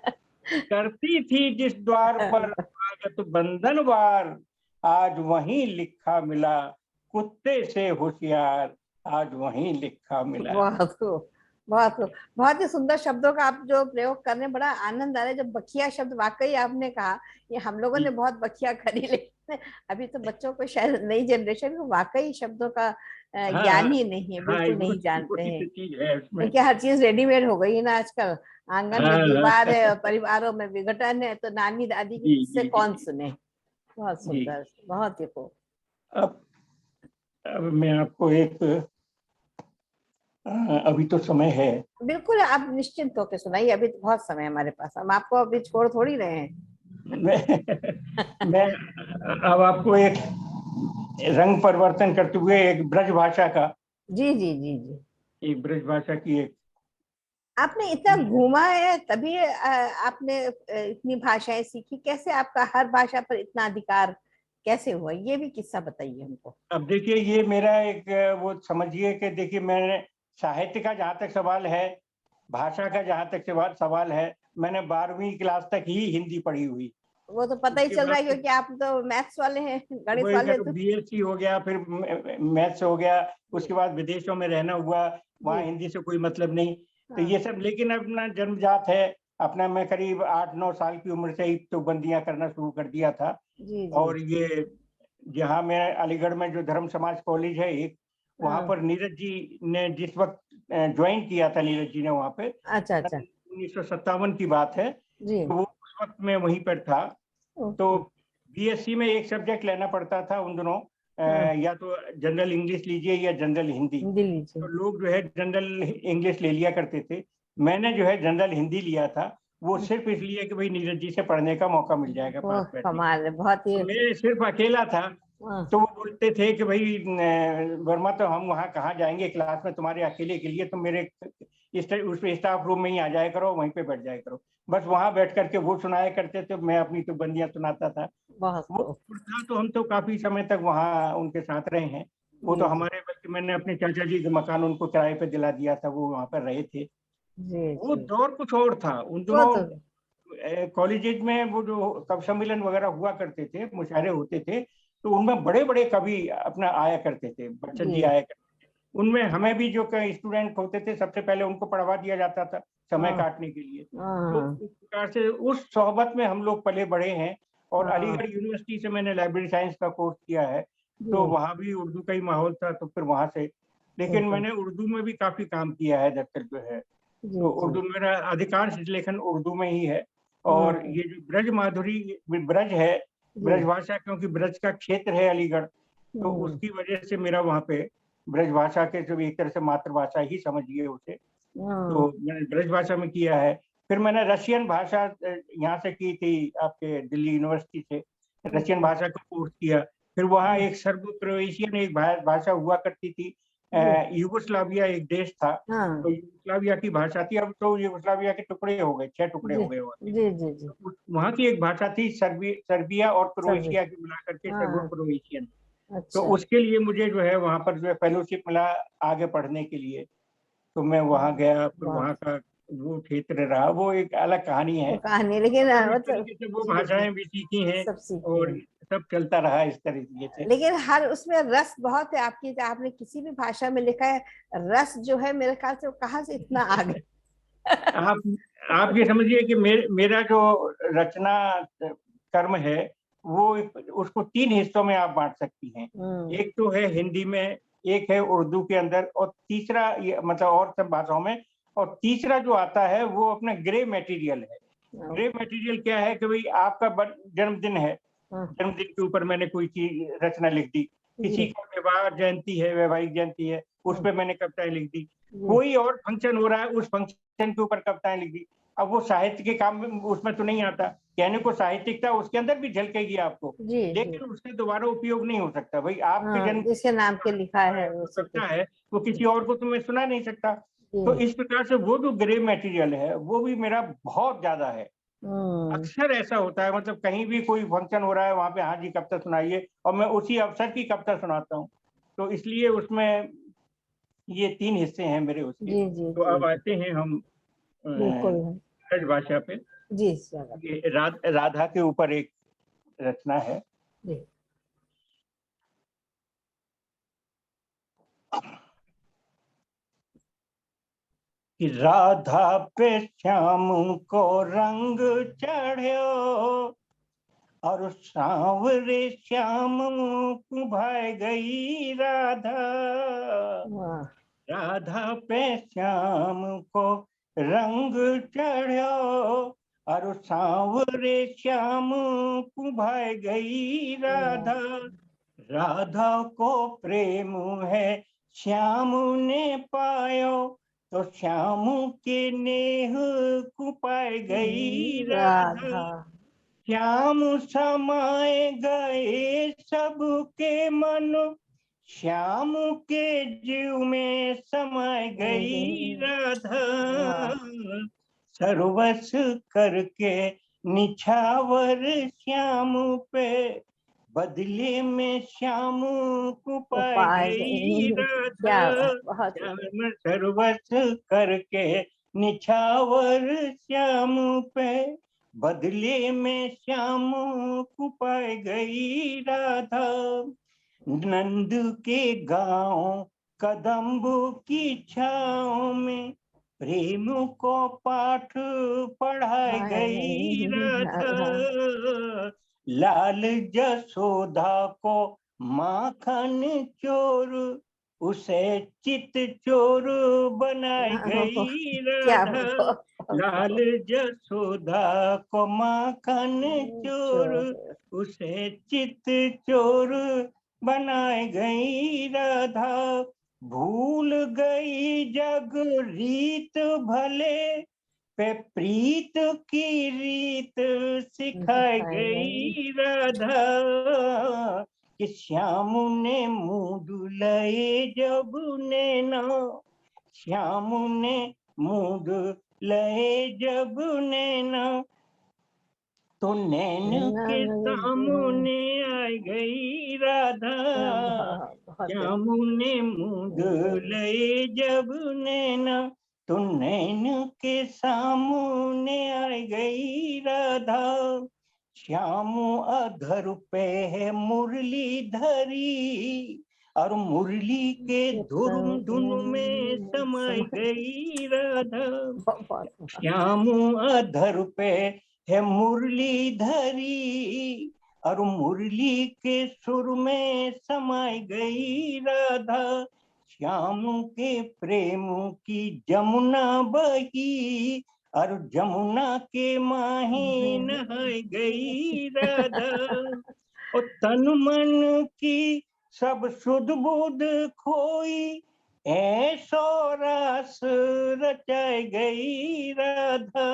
करती थी जिस द्वार पर स्वागत वंदनवार, आज वहीं लिखा मिला कुत्ते से होशियार, आज वहीं लिखा मिला।
बहुत खूब, बहुत खूब। बहुत ही सुंदर शब्दों का आप जो प्रयोग कर रहे हैं, बड़ा आनंद आ रहा है। जब बखिया शब्द वाकई आपने कहा, ये हम लोगों ने बहुत बखिया करी, लेकिन अभी तो बच्चों को शायद नई जनरेशन को वाकई शब्दों का
हाँ
ज्ञान
हाँ
ही नहीं है,
हाँ,
बिल्कुल
वो
नहीं जानते
वही
हैं।
तो चीज है उसमें।
क्योंकि हर चीज रेडीमेड हो गई है ना आजकल। आंगन
हाँ
में दीवार
हाँ,
है और परिवारों में विघटन है, तो नानी दादी के
जी
किस्से
जी
कौन
जी
सुने। बहुत
जी।
सुंदर, बहुत ही खूब।
अब अब मैं आपको एक अभी तो समय है।
बिल्कुल, आप निश्चिंत होकर सुनाइए, अभी तो बहुत समय है हमारे पास, हम आपको अभी छोड़ थोड़ी रहे हैं।
मैं मैं अब आपको एक रंग परिवर्तन करते हुए एक ब्रज भाषा का,
जी जी जी जी।
एक ब्रज भाषा की एक,
आपने इतना घूमा है तभी आपने इतनी भाषाएं सीखी, कैसे आपका हर भाषा पर इतना अधिकार कैसे हुआ, ये भी किस्सा बताइए हमको।
अब देखिए ये मेरा एक वो समझिए कि देखिए मैंने साहित्य का जहाँ तक सवाल है, भाषा का जहाँ तक सवाल है, मैंने 12वीं क्लास तक ही हिंदी पढ़ी हुई।
वो तो पता ही
उसके
चल रहा
बाद
है, क्योंकि आप तो मैथ्स वाले हैं, गणित
वही
वाले
तो
तो।
बीएससी हो गया, फिर मैथ्स हो गया, उसके
जी
बाद विदेशों में रहना हुआ,
जी।
वहाँ हिंदी से कोई मतलब नहीं। तो
हाँ।
ये सब, लेकिन अपना जन्मजात है, अपना मैं करीब 8-9 साल की उम्र से ही तो बंदियां करना शुरू कर दिया था।
जी जी।
और ये जहाँ मैं अलीगढ़ में जो धर्म समाज कॉलेज है एक, वहाँ
हाँ।
पर नीरज जी ने जिस वक्त ज्वाइन किया था, नीरज जी ने वहाँ पे,
अच्छा
सन
अच्छा।
1957 की बात है,
जी।
तो वो उस वक्त मैं वहीं पर था। तो
ओके।
बीएससी में एक सब्जेक्ट लेना पड़ता था उन दिनों,
हाँ।
या तो जनरल इंग्लिश लीजिए या जनरल हिंदी।
हिंदी लीजिए।
तो लोग जो है जनरल इंग्लिश ले लिया करते थे, मैंने जो है जनरल हिंदी लिया था। वो सिर्फ इसलिए कि भाई नीरज जी से पढ़ने का मौका मिल जाएगा
वो
पास बैठने का।
कमाल है, बहुत ही।
तो मैं सिर्फ अकेला था।
हाँ।
तो वो बोलते थे कि भाई वर्मा, तो हम वहाँ कहाँ जाएंगे क्लास में तुम्हारे अकेले के लिए, तुम मेरे उस स्टाफ रूम में ही आ जाया करो, वहीं पे बैठ जाया करो। बस वहाँ बैठ करके वो सुनाया करते थे, मैं अपनी तो बंदियां सुनाता था।
बहुत
वो
खूब।
था, तो हम तो काफी समय तक वहाँ उनके साथ रहे हैं। वो तो
जी,
हमारे, बल्कि मैंने अपने चाचा जी के मकान उनको किराए पे दिला दिया था, वो वहाँ पर रहे थे।
जी,
वो
जी।
दौर कुछ और था उन
वो
दिनों।
तो
कॉलेजेज में वो जो कवि सम्मेलन वगैरह हुआ करते थे, मुशायरे होते थे, तो उनमें बड़े बड़े कवि अपना आया करते थे, बच्चन जी
जी।
आया करते थे। उनमें हमें भी जो स्टूडेंट होते थे, सबसे पहले उनको पढ़वा दिया जाता था समय
हाँ,
काटने के लिए। तो
हाँ,
इस प्रकार से उस सोहबत में हम लोग पले बड़े हैं। और
हाँ।
अलीगढ़ यूनिवर्सिटी से मैंने लाइब्रेरी साइंस का कोर्स किया है, तो
जी,
वहाँ भी उर्दू का ही माहौल था, तो फिर वहाँ से। लेकिन
बिल्कुल।
मैंने उर्दू में भी काफी काम किया है दरअसल जो है।
जी,
तो
जी।
उर्दू मेरा अधिकांश लेखन उर्दू में ही है। और
हुँ,
ये जो ब्रज माधुरी, ब्रज है,
जी।
ब्रजभाषा, क्योंकि ब्रज का क्षेत्र है अलीगढ़, तो
हुँ,
उसकी वजह से मेरा वहाँ पे ब्रजभाषा के, जो एक तरह से मातृभाषा ही समझिए उसे,
हाँ,
तो मैंने ब्रजभाषा में किया है। फिर मैंने रशियन भाषा यहाँ से की थी, आपके दिल्ली यूनिवर्सिटी से रशियन
अच्छा।
भाषा का कोर्स किया। फिर वहाँ
हुँ,
एक सर्बो क्रोएशियन एक भाषा हुआ करती थी।
जी।
यूगोस्लाविया एक देश था,
हाँ,
तो यूगोस्लाविया की भाषा थी। अब तो यूगोस्लाविया के टुकड़े हो गए, 6 टुकड़े
जी।
हो गए वहाँ के।
जी, जी, जी।
तो वहाँ की एक भाषा थी सर्बिया और
सर्विस।
क्रोएशिया की मिला करके सर्बो
हाँ,
क्रोएशियन। तो
अच्छा।
उसके लिए मुझे जो है वहाँ पर जो है फेलोशिप मिला आगे पढ़ने के लिए। तो मैं वहाँ
हुँ,
गया, फिर
वाह!
वहाँ का वो क्षेत्र रहा, वो एक अलग कहानी
वो
है।
कहानी लेकिन
अब इस
मतलब
तरीके से वो
जी, जी,
भाषाएँ भी सीखी हैं,
सब सीखी
और
हैं।
सब चलता रहा इस तरीके से।
लेकिन हर उसमें रस बहुत है आपकी, आपने किसी भी भाषा में लिखा है, रस जो है मेरे ख्याल से वो कहाँ से इतना आ गया।
आप आप ये समझिए कि मेरा जो रचना कर्म है, वो उसको 3 हिस्सों में आप बाँट सकती हैं।
हुँ,
एक तो है हिंदी में, एक है उर्दू के अंदर, और तीसरा ये मतलब और सब भाषाओं में, और तीसरा जो आता है वो अपना ग्रे मटेरियल है। Grey
okay.
मटेरियल क्या है कि भई आपका जन्मदिन है,
हाँ,
जन्मदिन के ऊपर मैंने कोई चीज़ रचना लिख दी। किसी
जी,
का विवाह जयंती है, वैवाहिक जयंती है, उस
हुँ,
पे मैंने कविताएँ लिख दी।
जी,
कोई और फंक्शन हो रहा है, उस फंक्शन के ऊपर कविताएँ लिख दी। अब वो साहित्य के काम में उसमें तो नहीं आता। कहने को साहित्यिकता उसके अंदर भी झलकेगी आपको,
जी, जी।
लेकिन उसका दोबारा उपयोग नहीं हो सकता। भई आपके
हाँ,
जन्मदिन
जिसके
पे जो
नाम के लिखा
कविता
है
है, जो
उसी
कविता
के।
है, वो किसी और को तो मैं सुना नहीं सकता। तो
जी,
इस प्रकार से वो जो ग्रे मटेरियल है, वो भी मेरा बहुत ज़्यादा है।
हुँ,
अक्सर ऐसा होता है, मतलब कहीं भी कोई फंक्शन हो रहा है, वहाँ पे हाँ जी कविता सुनाइए, और मैं उसी अवसर की कविता सुनाता हूँ। तो इसलिए उसमें ये 3 हिस्से हैं मेरे उसके।
जी, जी,
तो
जी,
अब आते हैं हम
बिल्कुल,
ब्रज भाषा पे।
जी, स्वागत।
ये राधा के ऊपर एक रचना है
जी,
कि राधा पे श्याम को रंग चढ़्यो, और सांवरे श्याम भाई गई राधा।
वाह!
राधा पे श्याम को रंग चढ़्यो, और सांवरे श्याम भाई गई राधा।
वाह!
राधा को प्रेम है श्याम ने पायो, तो श्याम के नेह को पाए गई राधा।
राधा।
श्याम समाए गए सबके मन, श्याम के जीव में समाए गई राधा।
वाह!
सर्वस करके निछावर श्याम पे, बदले में श्याम को
वो
पाए
पाए
गई
गए। क्या
राधा।
बहुत ही
श्याम सर्वस करके निछावर श्याम पे, बदले में श्याम को पाए गई राधा। नंद के गांव कदम्ब की छाँव में, प्रेम को पाठ पढ़ाई
पाए
गई
गए राधा।
राधा। लाल जसोदा को माखन चोर, उसे चित चोर बनाई गई
क्या
राधा। लाल
बहुत
जसोदा को माखन चोर,
चोर।
उसे चित चोर बनाए गई राधा। भूल गई जग रीत भले, पे प्रीत की रीत सिखाई
दिखाए गए।
गई राधा। कि श्याम ने मुँह धुलाए जब नैना, श्याम ने मुँह धुलाए जब नैना, तो नैन के
नैना
सामने आ गई राधा।
बहुत
श्यामू ने मूंद लए जब नैना, तो नैन के सामने आ गई राधा। श्यामू अधर पे है मुरली धरी, और मुरली के धुरुम धुन में समाई गई राधा।
बहुत
श्यामू अधर पे है मुरली धरी, और मुरली के सुर में समाई गई राधा। श्याम के प्रेम की जमुना बही, और जमुना के माही नहाई गई राधा। और तन मन की सब सुध बुध खोई, ऐसो रस रचाई गई राधा।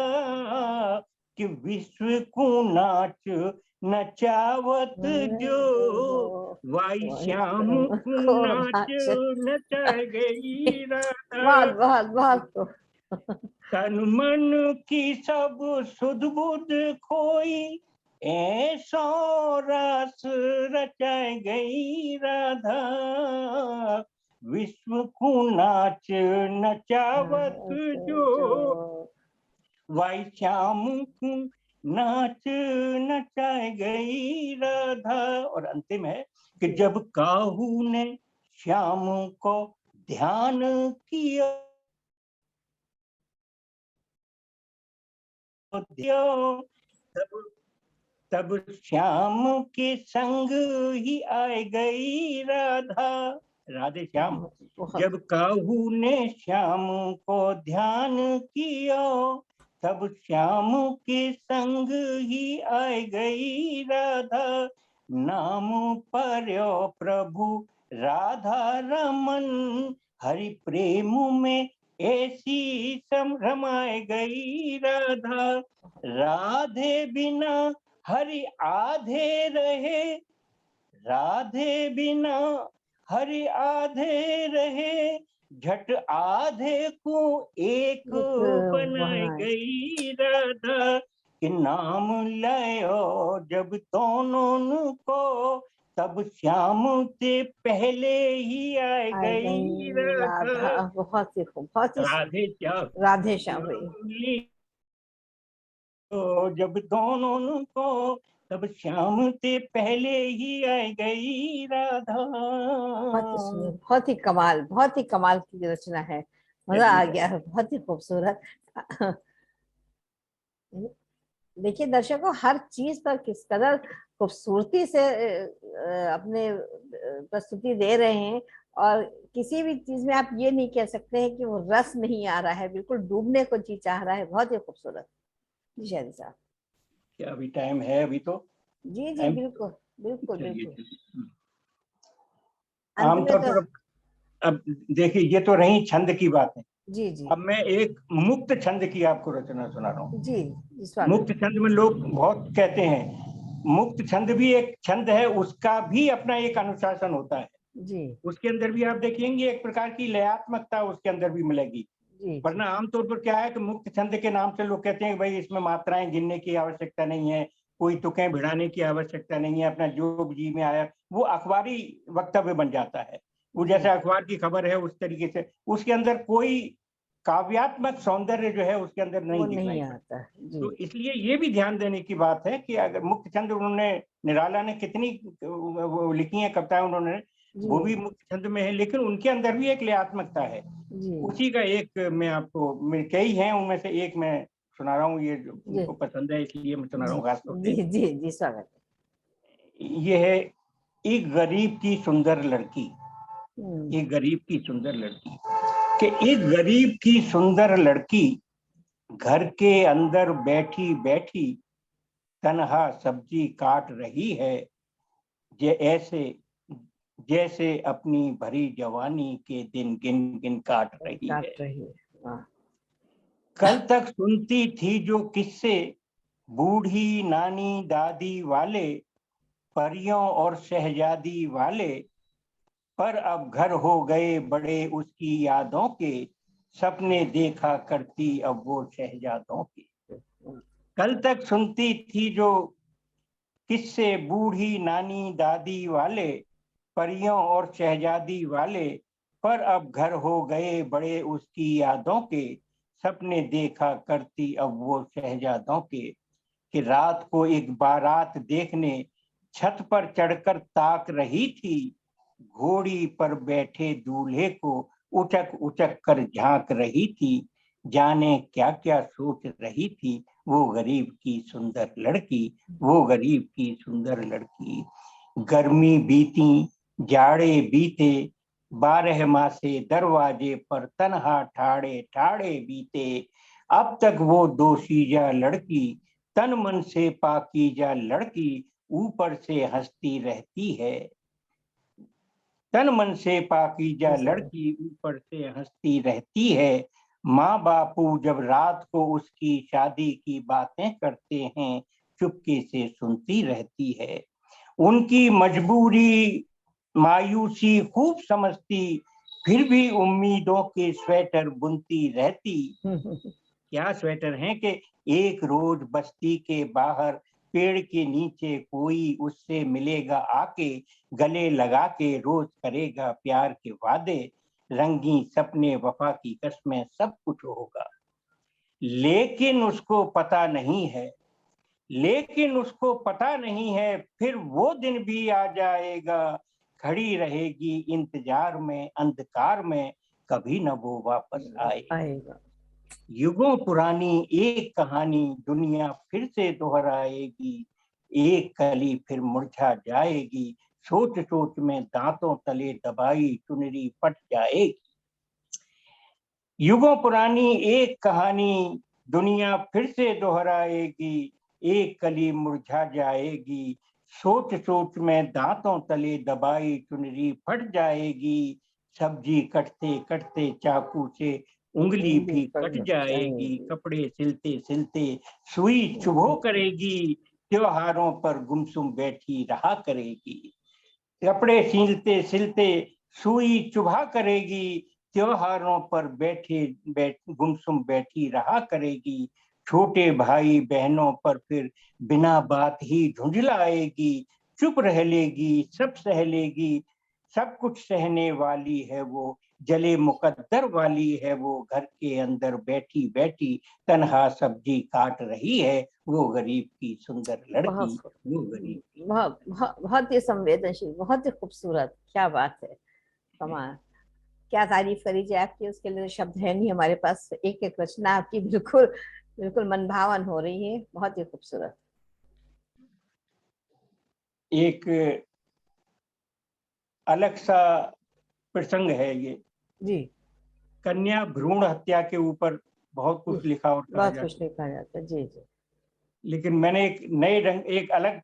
कि विश्व को नाच नचावत जो, वाई श्याम को नाच नचाई गई राधा।
बहुत बहुत बहुत
तन मन की सब सुध बुध खोई, ऐसो रस रचाई गई राधा। विश्व को नाच नचावत जो, वाई श्याम को नाच नचाई गई राधा। और अंतिम है कि जब काहू ने श्याम को ध्यान किया, तब तब श्याम के संग ही आ गई राधा। राधे श्याम। जब काहू ने श्याम को ध्यान किया, तब श्याम के संग ही आ गई राधा। नाम पर्यो प्रभु राधा रमन, हरि प्रेम में ऐसी रमाई गई राधा। राधे बिना हरि आधे रहे, राधे बिना हरि आधे रहे, झट आधे को एक बनाई गई राधा। कि नाम लायो जब दोनों को, तब श्याम से पहले ही आ गई राधा।
बहुत ही खूब, बहुत ही
राधे श्याम।
राधे श्याम भाई।
तो जब दोनों को, तब श्याम से पहले ही आ गई राधा।
बहुत ही सुंदर, बहुत ही कमाल, बहुत ही कमाल की रचना है, मजा आ गया, बहुत ही खूबसूरत। देखिए दर्शकों, हर चीज पर किस कदर खूबसूरती से अपने प्रस्तुति दे रहे हैं, और किसी भी चीज में आप ये नहीं कह सकते हैं कि वो रस नहीं आ रहा है, बिल्कुल डूबने को जी चाह रहा है। बहुत ही खूबसूरत। जी शादी साहब।
क्या अभी टाइम है? अभी तो
जी जी बिल्कुल बिल्कुल बिल्कुल। अंत में
आमतौर
तो
पर अब देखिए, ये तो रही छंद की बात है।
जी जी
अब मैं एक मुक्त छंद की आपको रचना सुना रहा हूँ।
जी स्वागत।
मुक्त छंद में लोग बहुत कहते हैं, मुक्त छंद भी एक छंद है, उसका भी अपना एक अनुशासन होता है।
जी
उसके अंदर भी आप देखेंगे एक प्रकार की लयात्मकता उसके अंदर भी मिलेगी।
जी
वरना आमतौर पर क्या है कि मुक्त छंद के नाम से लोग कहते हैं कि भाई इसमें मात्राएं गिनने की आवश्यकता नहीं है, कोई तुकें भिड़ाने की आवश्यकता नहीं है, अपना जो जी में आया वो अखबारी वक्तव्य बन जाता है। वो जैसे अखबार की खबर है उस तरीके से, उसके अंदर कोई काव्यात्मक सौंदर्य जो है उसके अंदर
वो
नहीं दिखना
नहीं
पड़ता।
आता। जी
तो इसलिए ये भी ध्यान देने की बात है कि अगर मुक्त छंद उन्होंने, निराला ने कितनी वो लिखी है कविताएं उन्होंने, वो भी
जी
मुक्त छंद में है, लेकिन उनके अंदर भी एक लयात्मकता है।
जी
उसी का एक मैं आपको, कई हैं उनमें से एक मैं सुना रहा हूँ, ये जो
जी
उनको पसंद है इसलिए मैं सुना रहा
जी
हूँ खासतौर
जी
से।
जी जी स्वागत।
ये है, एक गरीब की सुंदर लड़की।
हम्म,
एक गरीब की सुंदर लड़की, कि एक गरीब की सुंदर लड़की घर के अंदर बैठी बैठी तन्हा सब्जी काट रही है, ऐसे जैसे अपनी भरी जवानी के दिन गिन गिन काट रही है।
काट रही है। हाँ,
कल तक सुनती थी जो किस्से, बूढ़ी नानी दादी वाले, परियों और शहजादी वाले, पर अब घर हो गए बड़े उसकी यादों के, सपने देखा करती अब वो शहजादों के। कल तक सुनती थी जो किस्से, बूढ़ी नानी दादी वाले, परियों और शहजादी वाले, पर अब घर हो गए बड़े उसकी यादों के, सपने देखा करती अब वो शहजादों के, कि रात को एक बारात देखने छत पर चढ़कर ताक रही थी, घोड़ी पर बैठे दूल्हे को उचक उचक कर झांक रही थी, जाने क्या क्या सोच रही थी वो गरीब की सुंदर लड़की, वो गरीब की सुंदर लड़की। गर्मी बीती, जाड़े बीते, 12 मासे दरवाजे पर तन्हा ठाड़े ठाड़े बीते, अब तक वो दोशीजा लड़की, तन मन से पाकीजा लड़की, ऊपर से हंसती रहती है। तन मन से पाकीजा लड़की ऊपर से हंसती रहती है। माँ बापू जब रात को उसकी शादी की बातें करते हैं, चुपके से सुनती रहती है। उनकी मजबूरी मायूसी खूब समझती, फिर भी उम्मीदों के स्वेटर बुनती रहती। क्या स्वेटर हैं कि एक रोज बस्ती के बाहर पेड़ के नीचे कोई उससे मिलेगा आके, गले लगा के रोज करेगा प्यार के वादे, रंगी सपने वफा की कस्में सब कुछ होगा। लेकिन उसको पता नहीं है, लेकिन उसको पता नहीं है फिर वो दिन भी आ जाएगा, खड़ी रहेगी इंतजार में अंधकार में, कभी न वो वापस आएगा। युगों पुरानी एक कहानी दुनिया फिर से दोहराएगी, एक कली फिर मुरझा जाएगी, सोच सोच में दांतों तले दबाई चुनरी फट जाएगी। युगों पुरानी एक कहानी दुनिया फिर से दोहराएगी, एक कली मुरझा जाएगी, सोच सोच में दांतों तले दबाई चुनरी फट जाएगी, सब्जी कटते कटते चाकू से उंगली भी कट जाएगी, कपड़े सिलते सिलते सुई चुभो करेगी, त्योहारों पर गुमसुम बैठी रहा करेगी। कपड़े सिलते सिलते सुई चुभा करेगी, त्योहारों पर गुमसुम बैठी रहा करेगी, छोटे भाई बहनों पर फिर बिना बात ही झुंझलाएगी, चुप रह लेगी सब सह लेगी, सब कुछ सहने वाली है वो, जले मुकद्दर वाली है वो, घर के अंदर बैठी बैठी तन्हा सब्जी काट रही है वो गरीब की सुंदर लड़की, वो गरीब की।
बहुत बहुत बहुत ही संवेदनशील, बहुत ही खूबसूरत, क्या बात है, कमाल। क्या तारीफ करी जाए आपकी, उसके लिए शब्द है नहीं हमारे पास। एक एक रचना आपकी बिल्कुल बिल्कुल मनभावन हो रही है, बहुत ही खूबसूरत।
एक अलग सा प्रसंग है ये।
जी
कन्या भ्रूण हत्या के ऊपर बहुत
जी,
कुछ लिखा और कहा
बहुत
जाता
कुछ
है,
लिखा जाता है। जी जी।
लेकिन मैंने एक नए ढंग, एक अलग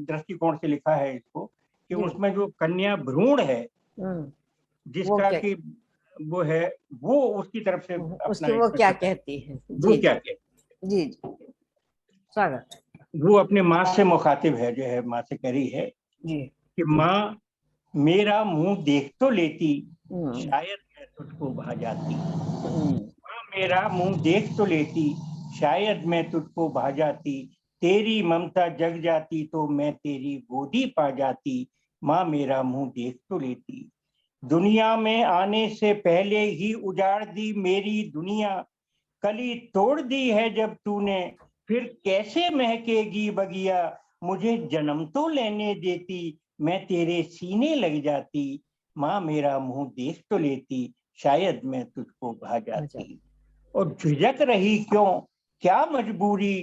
दृष्टिकोण से लिखा है इसको, कि
जी।
उसमें जो कन्या भ्रूण है,
हम्म। वो
जिसका
क्या,
कि वो है, वो उसकी तरफ से
उसकी
अपना
वो
इसमें
क्या
कथन,
कहती है।
वो
जी
क्या
जी।
कहती
जी जी, स्वागत।
है। वो अपने माँ से मुखातिब है, जो है माँ से कह रही है
जी।
कि माँ, मेरा मुंह देख तो लेती,
हम्म।
शायद मैं तुझको भा जाती।
हम्म।
माँ, मेरा मुंह देख तो लेती, शायद मैं तुझको भा जाती, तेरी ममता जग जाती तो मैं तेरी गोदी पा जाती। माँ, मेरा मुंह देख तो लेती, दुनिया में आने से पहले ही उजाड़ दी मेरी दुनिया, कली तोड़ दी है जब तूने, फिर कैसे महकेगी बगिया, मुझे जन्म तो लेने देती, मैं तेरे सीने लग जाती। माँ, मेरा मुंह देख तो लेती, शायद मैं तुझको भा
अच्छा।
जाती। और झिझक रही क्यों, क्या मजबूरी,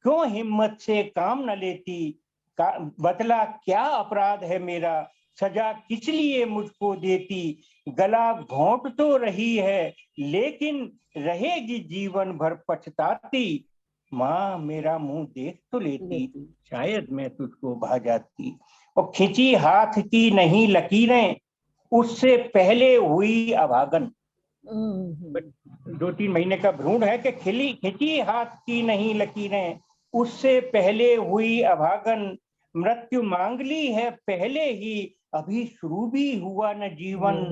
क्यों हिम्मत से काम न लेती, बतला क्या अपराध है मेरा, सजा किस लिए मुझको देती, गला घोंट तो रही है लेकिन रहेगी जीवन भर पछताती। माँ, मेरा मुंह देख तो लेती,
लेती।
शायद मैं तुझको भा जाती। और खिंची हाथ की नहीं लकीरें, उससे पहले हुई अभागन।
हम्म।
2-3 महीने का भ्रूण है कि खिंची हाथ की नहीं लकीरें, उससे पहले हुई अभागन, मृत्यु मांग ली है पहले ही, अभी शुरू भी हुआ न जीवन,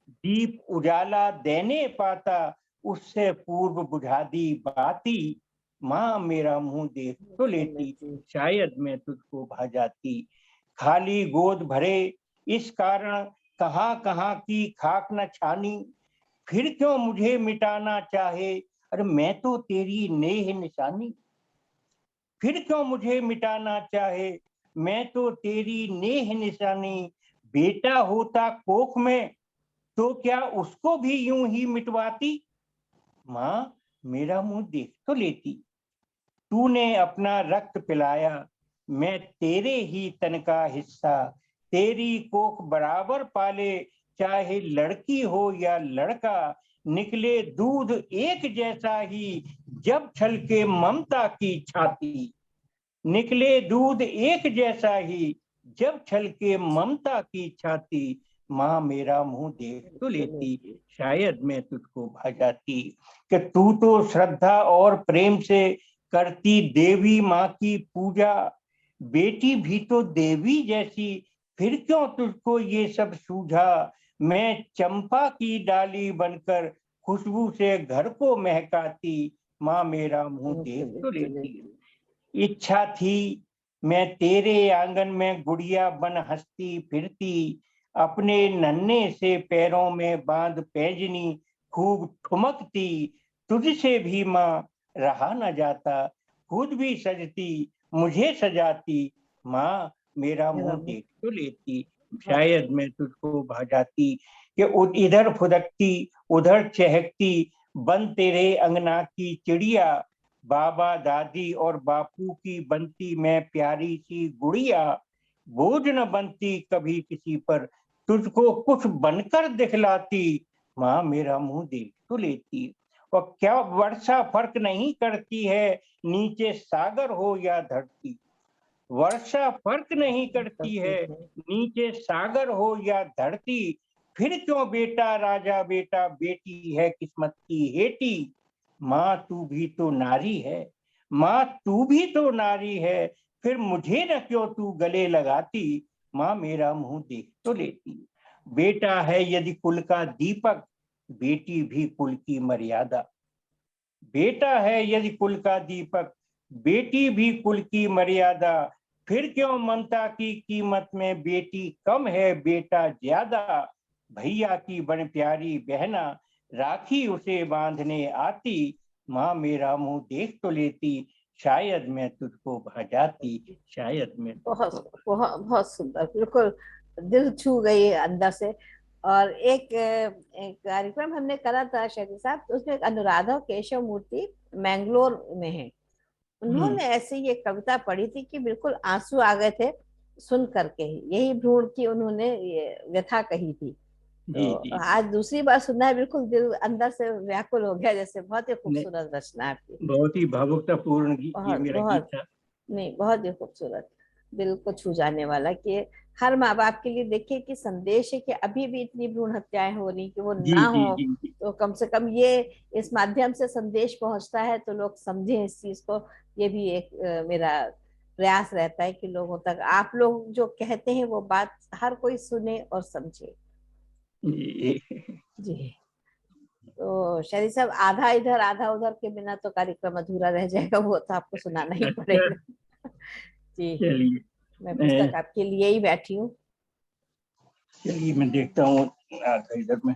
दीप उजाला देने पाता, उससे पूर्व बुझा दी बाती। माँ, मेरा मुंह देख तो लेती,
लेती।
शायद मैं तुझको भा जाती। खाली गोद भरे इस कारण कहाँ कहाँ की खाक न छानी, फिर क्यों मुझे मिटाना चाहे, अरे मैं तो तेरी नेह निशानी। फिर क्यों मुझे मिटाना चाहे, मैं तो तेरी नेह निशानी। बेटा होता कोख में तो क्या उसको भी यूं ही मिटवाती। माँ मेरा मुंह देख तो लेती, तूने अपना रक्त पिलाया, मैं तेरे ही तन का हिस्सा। तेरी कोख बराबर पाले, चाहे लड़की हो या लड़का। निकले दूध एक जैसा ही, जब छलके ममता की छाती। निकले दूध एक जैसा ही, जब छलके ममता की छाती। माँ मेरा मुंह देख तो लेती, शायद मैं तुझको भा जाती। कि तू तो श्रद्धा और प्रेम से करती देवी माँ की पूजा। बेटी भी तो देवी जैसी, फिर क्यों तुझको ये सब सूझा। मैं चंपा की डाली बनकर, खुशबू से घर को महकाती। माँ मेरा मुंह देख तो लेती। इच्छा थी मैं तेरे आंगन में गुड़िया बन हंसती फिरती। अपने नन्हे से पैरों में बांध पैजनी, खूब ठुमकती। तुझसे भी माँ रहा न जाता, खुद भी सजती, मुझे सजाती। माँ मेरा मुंह देख तो लेती, शायद मैं तुझको भा जाती। कि इधर फुदकती उधर चहकती, बन तेरे अंगना की चिड़िया। बाबा दादी और बापू की बनती मैं प्यारी सी गुड़िया। बोझ न बनती कभी किसी पर, तुझको कुछ बनकर दिखलाती। माँ मेरा मुंह देख तो लेती। और क्या वर्षा फर्क नहीं करती है, नीचे सागर हो या धरती। वर्षा फर्क नहीं करती है, नीचे सागर हो या धरती। फिर क्यों बेटा राजा बेटा, बेटी है किस्मत की हेटी। माँ तू भी तो नारी है, माँ तू भी तो नारी है, फिर मुझे न क्यों तू गले लगाती। माँ मेरा मुंह देख तो लेती। बेटा है यदि कुल का दीपक, बेटी भी कुल की मर्यादा। बेटा है यदि कुल का दीपक, बेटी भी कुल की मर्यादा। फिर क्यों ममता की कीमत में बेटी कम है बेटा ज्यादा। भैया की बन प्यारी बहना, राखी उसे बांधने आती। माँ मेरा मुंह देख तो लेती, शायद मैं तुझको भा जाती। शायद मैं
बहुत बहुत बहुत सुंदर, बिल्कुल दिल छू गई अंदर से। और एक कार्यक्रम हमने करा था शरीफ साहब, तो उसमें एक अनुराधा केशव मूर्ति मैंगलोर में है। उन्होंने ऐसी ये कविता पढ़ी थी कि बिल्कुल आंसू आ गए थे सुन करके ही। यही भ्रूण की उन्होंने ये व्यथा कही थी।
जी
तो
जी
आज दूसरी बार सुनना है, बिल्कुल दिल अंदर से व्याकुल हो गया जैसे। बहुत ही
ने
खूबसूरत रचना आपकी।
बहुत ही भावुकतापूर्ण ये
बहुत
मेरा गीत
बहुत,
था।
नहीं बहुत ही खूबसूरत, दिल को छू जाने वाला। कि हर माँ बाप के लिए देखिए कि संदेश है कि अभी भी इतनी भ्रूण हत्याएं हो रही कि वो
जी
ना
जी
हो।
जी जी
तो कम से कम ये इस माध्यम से संदेश पहुंचता है तो लोग समझें इस चीज को। ये भी एक मेरा प्रयास रहता है कि लोगों तक आप लोग जो कहते हैं वो बात हर कोई सुने और समझे।
जी।
जी। तो शरीफ साहब, आधा इधर आधा उधर के बिना तो कार्यक्रम अधूरा रह जाएगा, वो तो आपको सुनाना ही
अच्छा
पड़ेगा। जी।
चलिए।
मैं पुस्तक आपके लिए ही बैठी हूँ।
चलिए मैं देखता हूँ इधर में।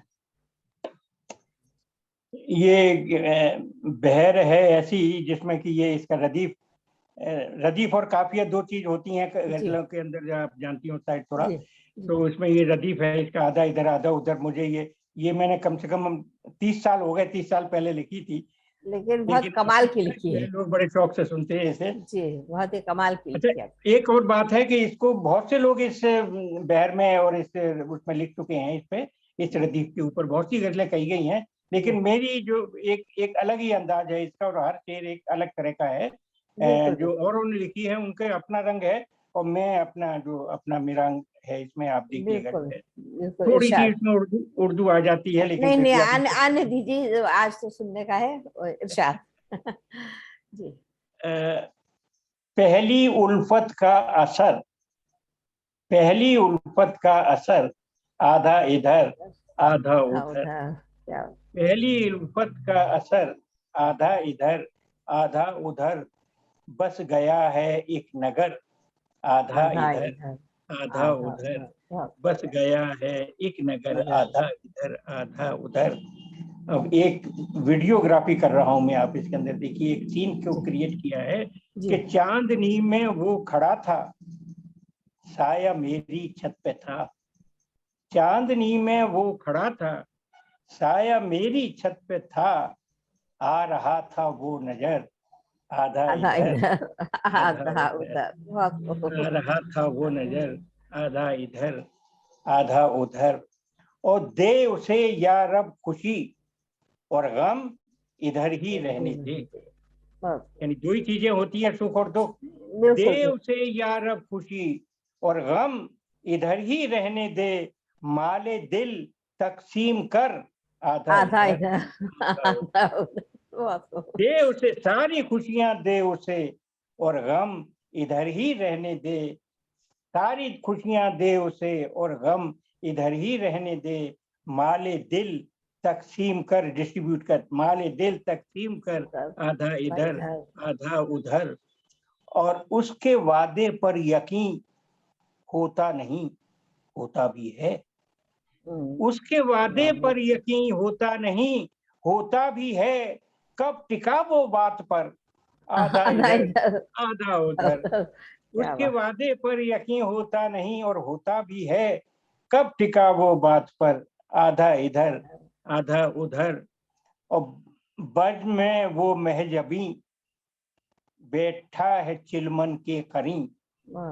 ये बहर है ऐसी जिसमें कि ये इसका रदीफ, रदीफ और काफिया दो चीज होती हैं
जी
गजलों के अंदर, जो आप जानती हो शायद थोड़ा।
जी जी।
तो इसमें ये रदीफ है, इसका आधा इधर आधा उधर। मुझे ये मैंने कम से कम 30 साल हो गए, 30 साल पहले लिखी थी।
लेकिन बहुत
लेकिन
कमाल की लिखी है।
लोग बड़े शौक से सुनते हैं इसे।
जी, बहुत ही कमाल की
अच्छा,
लिखी है।
एक और बात है कि इसको बहुत से लोग इस बहर में और इस उसमें लिख चुके हैं। इस पे, इस रदीफ के ऊपर बहुत सी गजलें कही गई हैं।
जी
लेकिन मेरी जो एक एक अलग ही अंदाज है इसका, और हर शेर एक अलग तरह का है।
बिल्कुल
जो
बिल्कुल।
और उन्होंने लिखी है उनके अपना रंग है, और मैं अपना जो अपना मेरा रंग है इसमें, आप देखिएगा
बिल्कुल
जो है
बिल्कुल
थोड़ी सी
इरशाद।
इसमें उर्दू उर्दू आ जाती है, लेकिन
नहीं
फिर
नहीं,
भी आप
आने
इसको
आने दीजिए, आज तो सुनने का है। और इरशाद। जी।
अ, पहली उल्फत का असर, पहली उल्फत का असर, आधा इधर आधा
आधा
उधर।
उधर। क्या?
पहली उल्फत का असर, आधा इधर आधा उधर। बस गया है एक नगर, आधा
आधा
इधर
इधर।
आधा उधर, बस गया है एक नगर, आधा इधर आधा उधर। अब एक वीडियोग्राफी कर रहा हूं मैं, आप इसके अंदर देखिए, एक सीन को क्रिएट किया है कि चांदनी में वो खड़ा था, साया मेरी छत पे था। चांदनी में वो खड़ा था, साया मेरी छत पे था, आ रहा था वो नजर, आधा
आधा
इधर
इधर
आधा
आधा
उधर।
उधर। बहुत
आ
खूब।
रहा था वो नजर, आधा इधर आधा उधर। और दे उसे या रब खुशी और गम, इधर ही रहने दे।
बहुत
यानी दो ही चीजें होती हैं, सुख और दुख। दे
बिल्कुल
उसे या रब खुशी और गम, इधर ही रहने दे। माले दिल तकसीम कर, आधा
आधा
इधर
इधर
आधा उधर।
आधा उधर। बहुत खूब।
दे उसे सारी खुशियां, दे उसे और गम इधर ही रहने दे। सारी खुशियां दे उसे और गम इधर ही रहने दे। माले दिल तकसीम कर, डिस्ट्रीब्यूट कर, माले दिल तकसीम कर, आधा इधर आधा उधर। और उसके वादे पर यकीन होता नहीं, होता भी है। उसके वादे पर यकीन होता नहीं, होता भी है। कब टिका वो बात पर, आधा
आधा
इधर
इधर
आधा उधर।
क्या
उसके
बात।
वादे पर यकीन होता नहीं और होता भी है। कब टिका वो बात पर, आधा इधर आधा उधर। और बज में वो महजबी, बैठा है चिलमन के करीं।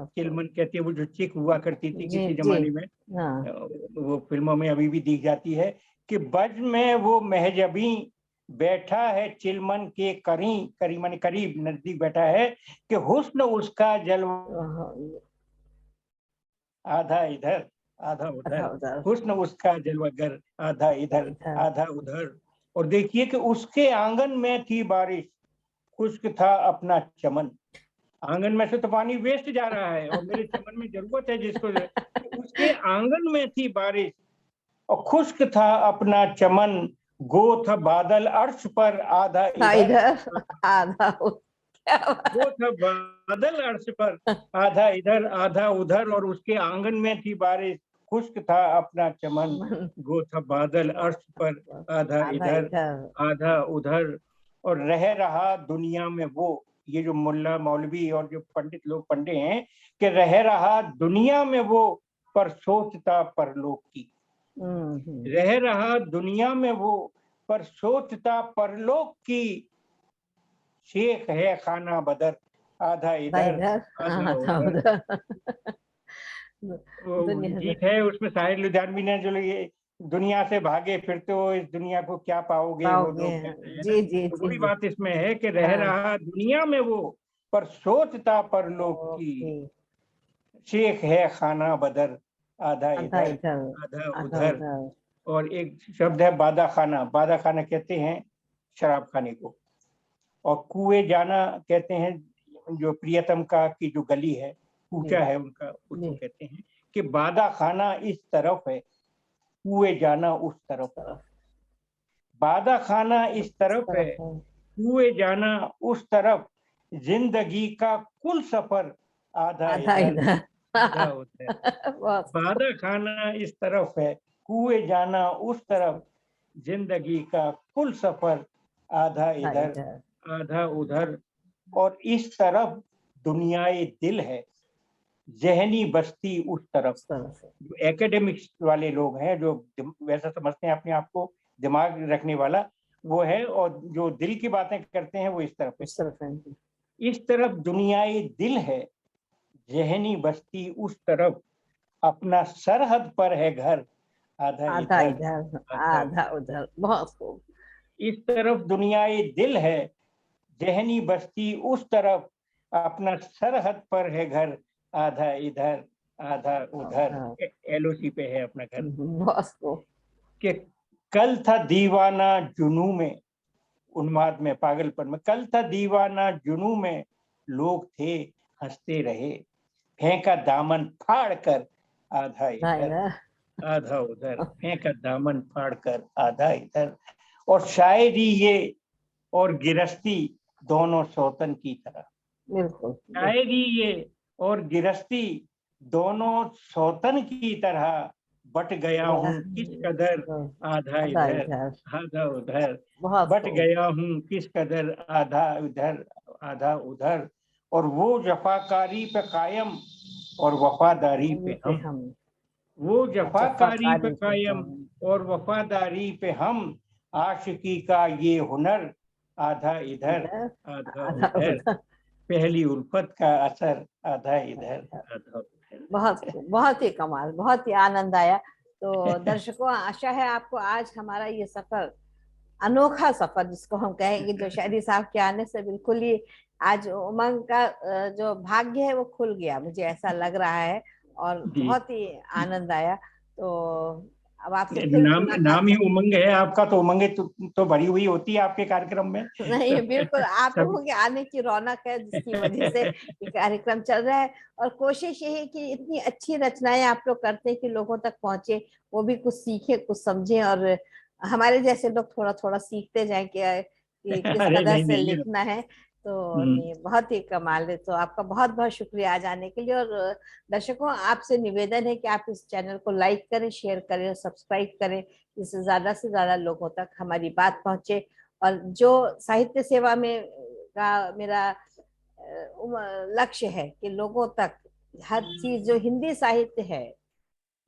चिलमन कहते हैं वो जो चिक हुआ करती थी
जी
किसी
जी।
जमाने में,
हाँ
वो फिल्मों में अभी भी दी जाती है कि बज में वो महजबी, बैठा है चिलमन के करीं, करीब माने करीब, नजदीक बैठा है, कि हुस्न उसका जलवा, आधा इधर आधा
आधा
उधर।
उधर
हुस्न उसका जलवागर, आधा इधर
इधर।
आधा उधर। और देखिए कि उसके आंगन में थी बारिश, खुश्क था अपना चमन। आंगन में से तो पानी वेस्ट जा रहा है और मेरे चमन में जरूरत है जिसको, उसके आंगन में थी बारिश और खुश्क था अपना चमन। गो था बादल अर्श पर, आधा इधर
इधर आधा उधर। क्या बात।
गो था बादल अर्श पर, आधा इधर आधा उधर। और उसके आंगन में थी बारिश, खुश्क था अपना चमन। गो था बादल अर्श पर, आधा
आधा
इधर
इधर।
आधा उधर। और रह रहा दुनिया में वो, ये जो मुल्ला मौलवी और जो पंडित लोग पंडे हैं, कि रह रहा दुनिया में वो, पर सोचता परलोक की। रह रहा दुनिया में वो, पर सोचता परलोक की। शेख है खाना बदर, आधा इधर आधा
आधा
उधर।
उधर।
वो
दुनिया से।
गीत है उसमें शाहिर लुधियानवी ने जो ये दुनिया से भागे फिरते हो इस दुनिया को क्या पाओगे, वो
पाओगे।
लोग कहते हैं ना।
जी जी
तो
जी
वही
जी।
बात इसमें है कि रह
हाँ।
रहा दुनिया में वो, पर सोचता परलोक की।
ओके।
शेख है खाना बदर, आधा
आधा
इधर
इधर
आधा
आधा
उधर।
उधर।
और एक शब्द है बादा खाना, बादा खाना कहते हैं शराब खाने को। और कुएं जाना कहते हैं जो प्रियतम का की जो गली है,
जी
कूचा है उनका, उसको
जी।
कहते हैं कि बादा खाना इस तरफ है, कुएं जाना उस तरफ है।
तरफ।
बादा खाना इस
इस
तरफ है,
तरफ है।
कुएं जाना उस तरफ। जिंदगी का कुल सफर, आधा
आधा
इधर
इधर।
आधा उधर।
बस।
बादा खाना इस तरफ है, कुएं जाना उस तरफ। जिंदगी का कुल सफर, आधा
आधा
इधर
इधर।
आधा उधर। और इस तरफ दुनियाए दिल है, जहनी बस्ती उस तरफ।
इस तरफ है।
जो एकेडमिक्स वाले लोग हैं, जो वैसा समझते हैं अपने आप को दिमाग रखने वाला, वो है। और जो दिल की बातें करते हैं वो इस तरफ है।
उस तरफ है।
इस तरफ दुनियाए दिल है, जहनी बस्ती उस तरफ। अपना सरहद पर है घर, आधा
आधा
इधर
इधर
आधा
आधा
उधर।
उधर। बहुत खूब।
इस तरफ दुनियाए दिल है, जहनी बस्ती उस तरफ। अपना सरहद पर है घर, आधा इधर आधा उधर।
हाँ,
एलओसी पे है अपना घर।
बहुत खूब।
कि कल था दीवाना जुनू में, उन्माद में, पागलपन में। कल था दीवाना जुनू में, लोग थे हंसते रहे। फेंका दामन फाड़ कर, आधा
आधा
इधर
इधर।
आधा उधर। फेंका दामन फाड़ कर, आधा इधर। और शायरी ये और गिरस्ती दोनों सौतन की तरह।
बिल्कुल बिल्कुल।
शायरी ये और गिरस्ती दोनों सौतन की तरह बट गया हूँ किस कदर आधा
आधा
इधर
इधर।
आधा उधर,
बहुत
बट
खूब।
गया हूँ किस कदर आधा इधर आधा उधर, और वो जफाकारी पे कायम और वफादारी
ये
पे
पे
हम,
हम
वो जफाकारी पे
जफाकारी पे
कायम
हम।
और वफादारी पे हम, आशिकी का ये हुनर आधा इधर
इधर
आधा
आधा
उधर,
उधर।
पहली उल्फत का असर आधा इधर आधा
बहुत
उधर।
बहुत ही कमाल, बहुत ही आनंद आया। तो दर्शकों, आशा है आपको आज हमारा ये सफर, अनोखा सफर जिसको हम कहेंगे, जो शायरी साहब के आने से बिल्कुल ही आज उमंग का जो भाग्य है वो खुल गया, मुझे ऐसा लग रहा है। और
जी,
बहुत ही आनंद आया। तो अब आपसे फिर
नाम
मुलाकात
नाम ही
हो।
उमंग है आपका, तो उमंगे तो भरी हुई होती है आपके कार्यक्रम में।
नहीं, बिल्कुल आप
सब
लोगों के आने की रौनक है जिसकी वजह से ये कार्यक्रम चल रहा है। और कोशिश ये है कि इतनी अच्छी रचनाएं आप लोग करते हैं कि लोगों तक पहुंचे, वो भी कुछ सीखे, कुछ समझे, और हमारे जैसे लोग थोड़ा थोड़ा सीखते जाएं कि किस
अरे
कदर
नहीं
से
नहीं।
लिखना है। तो
हम्म,
नहीं, बहुत ही कमाल है। तो आपका बहुत बहुत शुक्रिया आज आने के लिए। और दर्शकों, आपसे निवेदन है कि आप इस चैनल को लाइक करें, शेयर करें और सब्सक्राइब करें, जिससे से ज्यादा लोगों तक हमारी बात पहुंचे। और जो साहित्य सेवा में का मेरा लक्ष्य है कि लोगों तक हर चीज जो हिंदी साहित्य है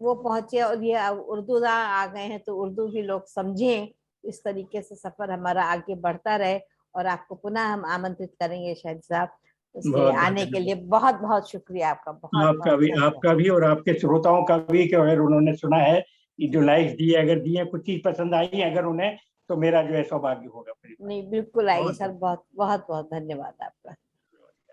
वो पहुंचे, और ये अब उर्दू आ गए हैं तो उर्दू भी लोग समझें। इस तरीके से सफर हमारा आगे बढ़ता रहे। और आपको पुनः हम आमंत्रित करेंगे शाहिद साहब, उसके
बहुत बहुत
आने के लिए
धन्यवाद।
बहुत बहुत शुक्रिया आपका, बहुत बहुत धन्यवाद।
आपका भी और आपके श्रोताओं का भी, कि अगर उन्होंने सुना है कि जो लाइक्स दिए, अगर दिए, कुछ चीज पसंद आई अगर उन्हें, तो मेरा जो है सौभाग्य होगा।
नहीं, बिल्कुल आएगी
बहुत
सर,
बहुत
बहुत बहुत बहुत धन्यवाद आपका।